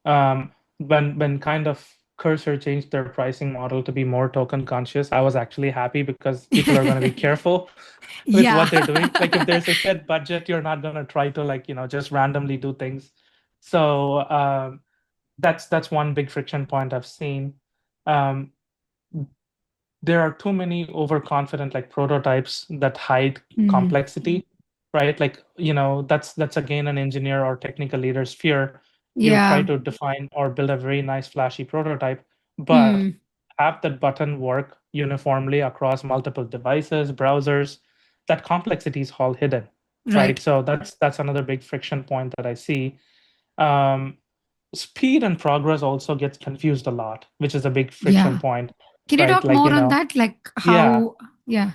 [SPEAKER 1] When kind of Cursor changed their pricing model to be more token conscious, I was actually happy because people are going to be careful with
[SPEAKER 2] Yeah.
[SPEAKER 1] what they're doing. Like if there's a set budget, you're not going to try to like, just randomly do things. So that's one big friction point I've seen. Um, there are too many overconfident like prototypes that hide
[SPEAKER 2] Mm.
[SPEAKER 1] complexity, right? Like, that's again an engineer or technical leader's fear. You try
[SPEAKER 2] Yeah.
[SPEAKER 1] to define or build a very nice flashy prototype, but
[SPEAKER 2] Mm.
[SPEAKER 1] have that button work uniformly across multiple devices, browsers. That complexity is all hidden, right?
[SPEAKER 2] Right.
[SPEAKER 1] So that's another big friction point that I see. Um, Speed and progress also gets confused a lot, which is a big friction
[SPEAKER 2] Yeah.
[SPEAKER 1] point,
[SPEAKER 2] Can you
[SPEAKER 1] right?
[SPEAKER 2] talk
[SPEAKER 1] Like,
[SPEAKER 2] more on that? Like
[SPEAKER 1] yeah,
[SPEAKER 2] how? Yeah.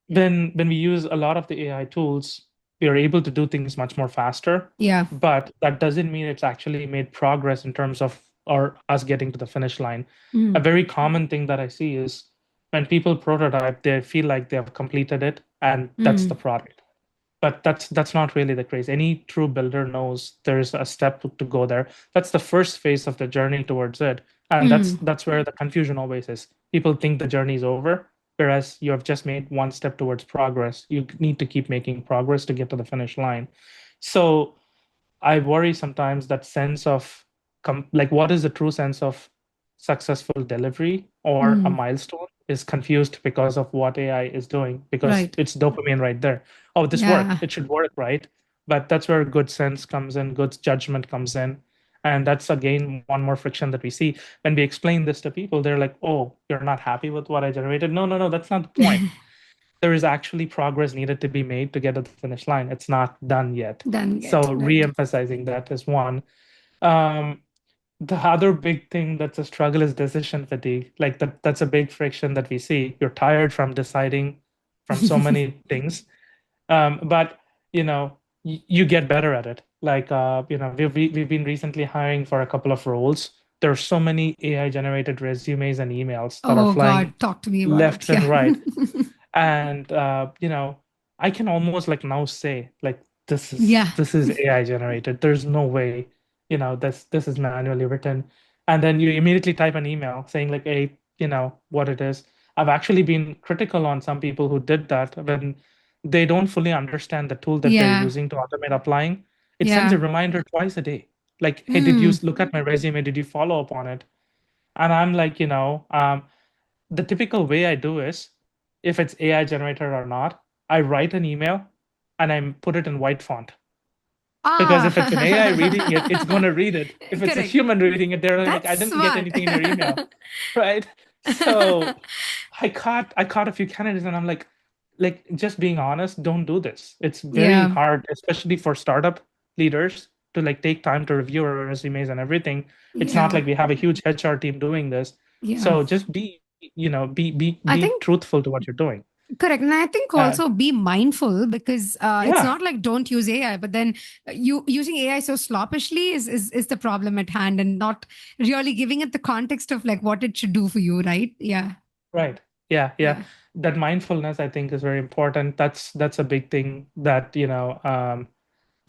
[SPEAKER 1] when we use a lot of the AI tools, we are able to do things much more faster,
[SPEAKER 2] Yeah.
[SPEAKER 1] but that doesn't mean it's actually made progress in terms of or us getting to the finish line. A
[SPEAKER 2] Mm.
[SPEAKER 1] very common thing that I see is when people prototype, they feel like they have completed it and that's the
[SPEAKER 2] Mm.
[SPEAKER 1] product. But that's not really the case. Any true builder knows there's a step to go there. That's the first phase of the journey towards it. And that's
[SPEAKER 2] Mm.
[SPEAKER 1] that's where the confusion always is. People think the journey is over, whereas you have just made one step towards progress. You need to keep making progress to get to the finish line. So I worry sometimes that sense of like what is the true sense of successful delivery or a
[SPEAKER 2] Mm.
[SPEAKER 1] milestone is confused because of what AI is doing because
[SPEAKER 2] Right.
[SPEAKER 1] it's dopamine right there. Oh, this worked.
[SPEAKER 2] Yeah.
[SPEAKER 1] It should work, right? But that's where good sense comes in, good judgment comes in. And that's again one more friction that we see. When we explain this to people, they're like, oh, you're not happy with what I generated. No, no, no, that's not the point. There is actually progress needed to be made to get to the finish line. It's not done yet.
[SPEAKER 2] Done yet.
[SPEAKER 1] So
[SPEAKER 2] Right.
[SPEAKER 1] re-emphasizing that is one. Um, the other big thing that's a struggle is decision fatigue. Like that's a big friction that we see. You're tired from deciding from so many things. But you get better at it. Like we've been recently hiring for a couple of roles. There are so many AI generated resumes and emails that are
[SPEAKER 2] Oh
[SPEAKER 1] flying
[SPEAKER 2] God, talk to me about
[SPEAKER 1] left
[SPEAKER 2] it.
[SPEAKER 1] and
[SPEAKER 2] Yeah.
[SPEAKER 1] right. And I can almost like now say like this is
[SPEAKER 2] Yeah.
[SPEAKER 1] this is AI generated. There's no way, this is manually written. And then you immediately type an email saying like, hey, what it is. I've actually been critical on some people who did that when they don't fully understand the tool that they're
[SPEAKER 2] Yeah.
[SPEAKER 1] using to automate applying. It sends a
[SPEAKER 2] Yeah.
[SPEAKER 1] reminder twice a day. Like, hey, did you
[SPEAKER 2] Mm.
[SPEAKER 1] look at my resume? Did you follow up on it? And I'm like, the typical way I do is if it's AI generated or not, I write an email and I put it in white font. Because if it's an AI reading it, it's going
[SPEAKER 2] Ah.
[SPEAKER 1] to read it. If it's a
[SPEAKER 2] Correct.
[SPEAKER 1] human reading it, they're like,
[SPEAKER 2] That's
[SPEAKER 1] I didn't get
[SPEAKER 2] smart.
[SPEAKER 1] anything in your email. Right? So I caught a few candidates and I'm like just being honest, don't do this. It's very
[SPEAKER 2] Yeah.
[SPEAKER 1] hard, especially for startup leaders to like take time to review our resumes and everything. It's not
[SPEAKER 2] Yeah.
[SPEAKER 1] like we have a huge HR team doing this.
[SPEAKER 2] Yeah.
[SPEAKER 1] So just
[SPEAKER 2] I
[SPEAKER 1] be
[SPEAKER 2] think
[SPEAKER 1] truthful to what you're doing.
[SPEAKER 2] correct. And I think
[SPEAKER 1] Uh,
[SPEAKER 2] also be mindful because it's
[SPEAKER 1] yeah,
[SPEAKER 2] not like don't use AI, but then you using AI so sloppishly is the problem at hand and not really giving it the context of like what it should do for you, right? Yeah.
[SPEAKER 1] right. Yeah, yeah.
[SPEAKER 2] Yeah.
[SPEAKER 1] That mindfulness, I think, is very important. That's a big thing that,
[SPEAKER 2] True.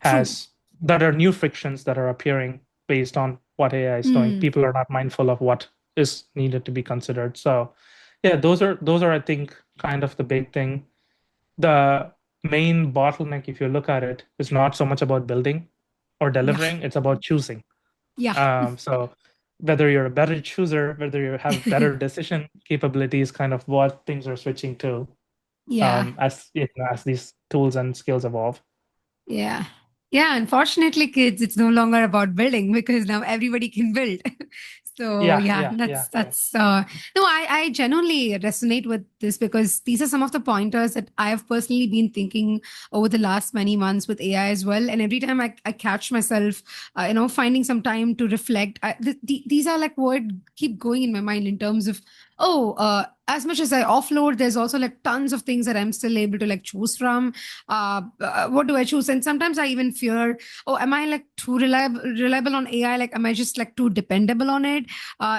[SPEAKER 1] has that are new frictions that are appearing based on what AI is doing.
[SPEAKER 2] Mm.
[SPEAKER 1] People are not mindful of what is needed to be considered. So yeah, those are I think kind of the big thing. The main bottleneck, if you look at it, is not so much about building or
[SPEAKER 2] Yeah.
[SPEAKER 1] delivering, it's about choosing.
[SPEAKER 2] Yeah.
[SPEAKER 1] So whether you're a better chooser, whether you have better decision capabilities, kind of what things are switching to
[SPEAKER 2] Yeah.
[SPEAKER 1] as as these tools and skills evolve.
[SPEAKER 2] Yeah. Yeah. Unfortunately, kids, it's no longer about building because now everybody can build. So
[SPEAKER 1] Yeah,
[SPEAKER 2] yeah,
[SPEAKER 1] yeah, yeah, yeah.
[SPEAKER 2] no, I genuinely resonate with this because these are some of the pointers that I have personally been thinking over the last many months with AI as well. And every time I catch myself, finding some time to reflect, these are like what keep going in my mind in terms of, as much as I offload, there's also like tons of things that I'm still able to like choose from. What do I choose? And sometimes I even fear, oh, am I like too reliable on AI? Like, am I just like too dependable on it?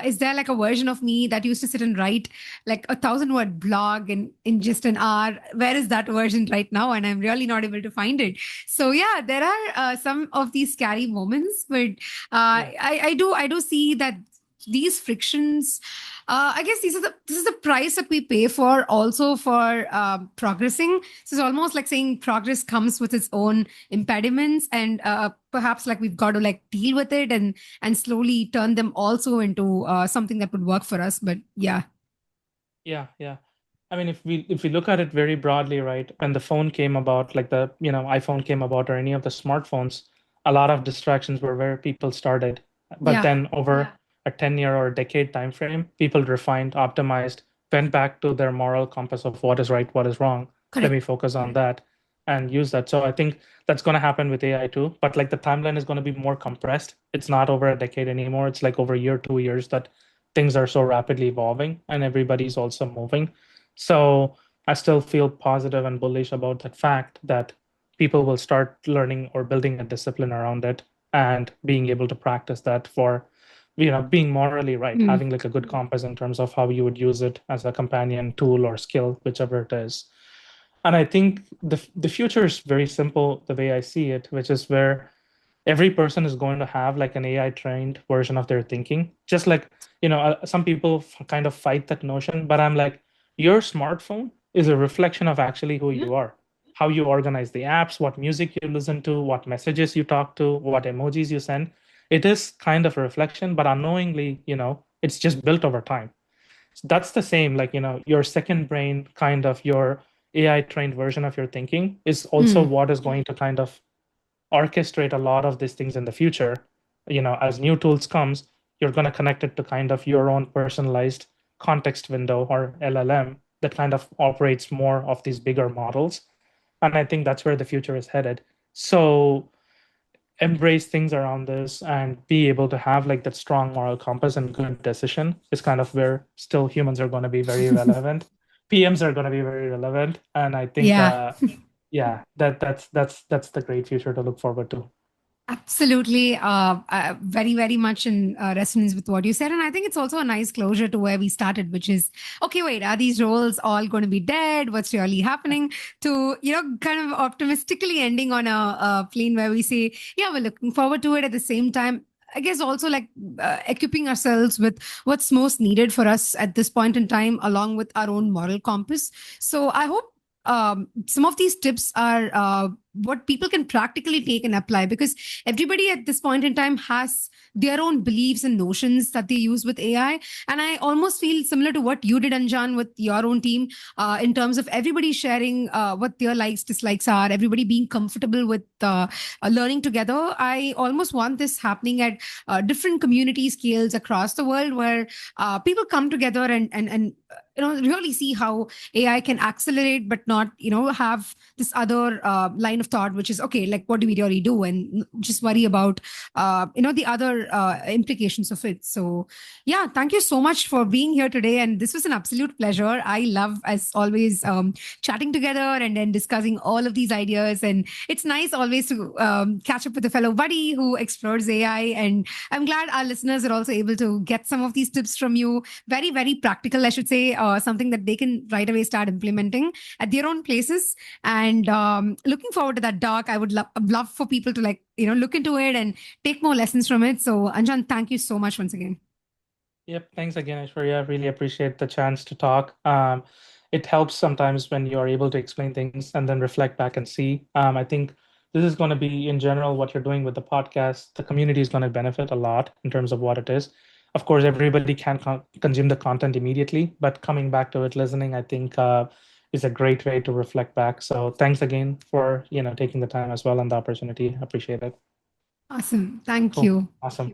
[SPEAKER 2] Is there like a version of me that used to sit and write like 1,000-word blog in just an hour? Where is that version right now? And I'm really not able to find it. So yeah, there are some of these scary moments, but
[SPEAKER 1] Yeah.
[SPEAKER 2] I do see that these frictions, I guess this is the price that we pay for also for progressing. So it's almost like saying progress comes with its own impediments, and perhaps like we've got to like deal with it and slowly turn them also into something that would work for us. But yeah.
[SPEAKER 1] Yeah, yeah. I mean, if we look at it very broadly, right, when the phone came about, like the, iPhone came about or any of the smartphones, a lot of distractions were where people started. But
[SPEAKER 2] Yeah.
[SPEAKER 1] then over a 10-year or a decade time frame, people refined, optimized, went back to their moral compass of what is right, what is wrong. Let me
[SPEAKER 2] Correct.
[SPEAKER 1] focus on that and use that. So I think that's going to happen with AI too. But like the timeline is going to be more compressed. It's not over a decade anymore. It's like over a year, 2 years that things are so rapidly evolving and everybody's also moving. So I still feel positive and bullish about that fact that people will start learning or building a discipline around it and being able to practice that for, being morally right,
[SPEAKER 2] Mm.
[SPEAKER 1] having like a good compass in terms of how you would use it as a companion tool or skill, whichever it is. And I think the future is very simple the way I see it, which is where every person is going to have like an AI trained version of their thinking. Just like, some people kind of fight that notion, but I'm like, your smartphone is a reflection of actually who you are, how you organize the apps, what music you listen to, what messages you talk to, what emojis you send. It is kind of a reflection, but unknowingly, it's just built over time. So that's the same, like, your second brain, kind of your AI trained version of your thinking is also
[SPEAKER 2] Mm.
[SPEAKER 1] what is going to kind of orchestrate a lot of these things in the future. As new tools comes, you're going to connect it to kind of your own personalized context window or LLM that kind of operates more of these bigger models. And I think that's where the future is headed. So embrace things around this and be able to have like that strong moral compass and good decision is kind of where still humans are going to be very relevant. PMs are going to be very relevant. And I think
[SPEAKER 2] Yeah.
[SPEAKER 1] yeah, that's the great future to look forward to.
[SPEAKER 2] Absolutely. Very, very much in resonance with what you said. And I think it's also a nice closure to where we started, which is okay, wait, are these roles all going to be dead? What's really happening? To, kind of optimistically ending on a plane where we say, yeah, we're looking forward to it at the same time. I guess also like equipping ourselves with what's most needed for us at this point in time, along with our own moral compass. So I hope some of these tips are what people can practically take and apply because everybody at this point in time has their own beliefs and notions that they use with AI. And I almost feel similar to what you did, Anjan, with your own team in terms of everybody sharing what their likes, dislikes are, everybody being comfortable with learning together. I almost want this happening at different community scales across the world where people come together and really see how AI can accelerate, but not, have this other line of thought, which is okay, like what do we really do, and just worry about, the other implications of it. So, yeah, thank you so much for being here today, and this was an absolute pleasure. I love, as always, chatting together and then discussing all of these ideas, and it's nice always to catch up with a fellow buddy who explores AI. And I'm glad our listeners are also able to get some of these tips from you. Very, very practical, I should say, something that they can right away start implementing at their own places. And looking forward to that doc. I would love for people to look into it and take more lessons from it. So Anjan, thank you so much once again.
[SPEAKER 1] Yep. Thanks again, Aishwarya. Really appreciate the chance to talk. It helps sometimes when you're able to explain things and then reflect back and see. I think this is going to be, in general, what you're doing with the podcast. The community is going to benefit a lot in terms of what it is. Of course, everybody can consume the content immediately, but coming back to it, listening, I think is a great way to reflect back. So thanks again for taking the time as well and the opportunity. Appreciate it.
[SPEAKER 2] Awesome. Thank
[SPEAKER 1] Cool.
[SPEAKER 2] you.
[SPEAKER 1] Awesome.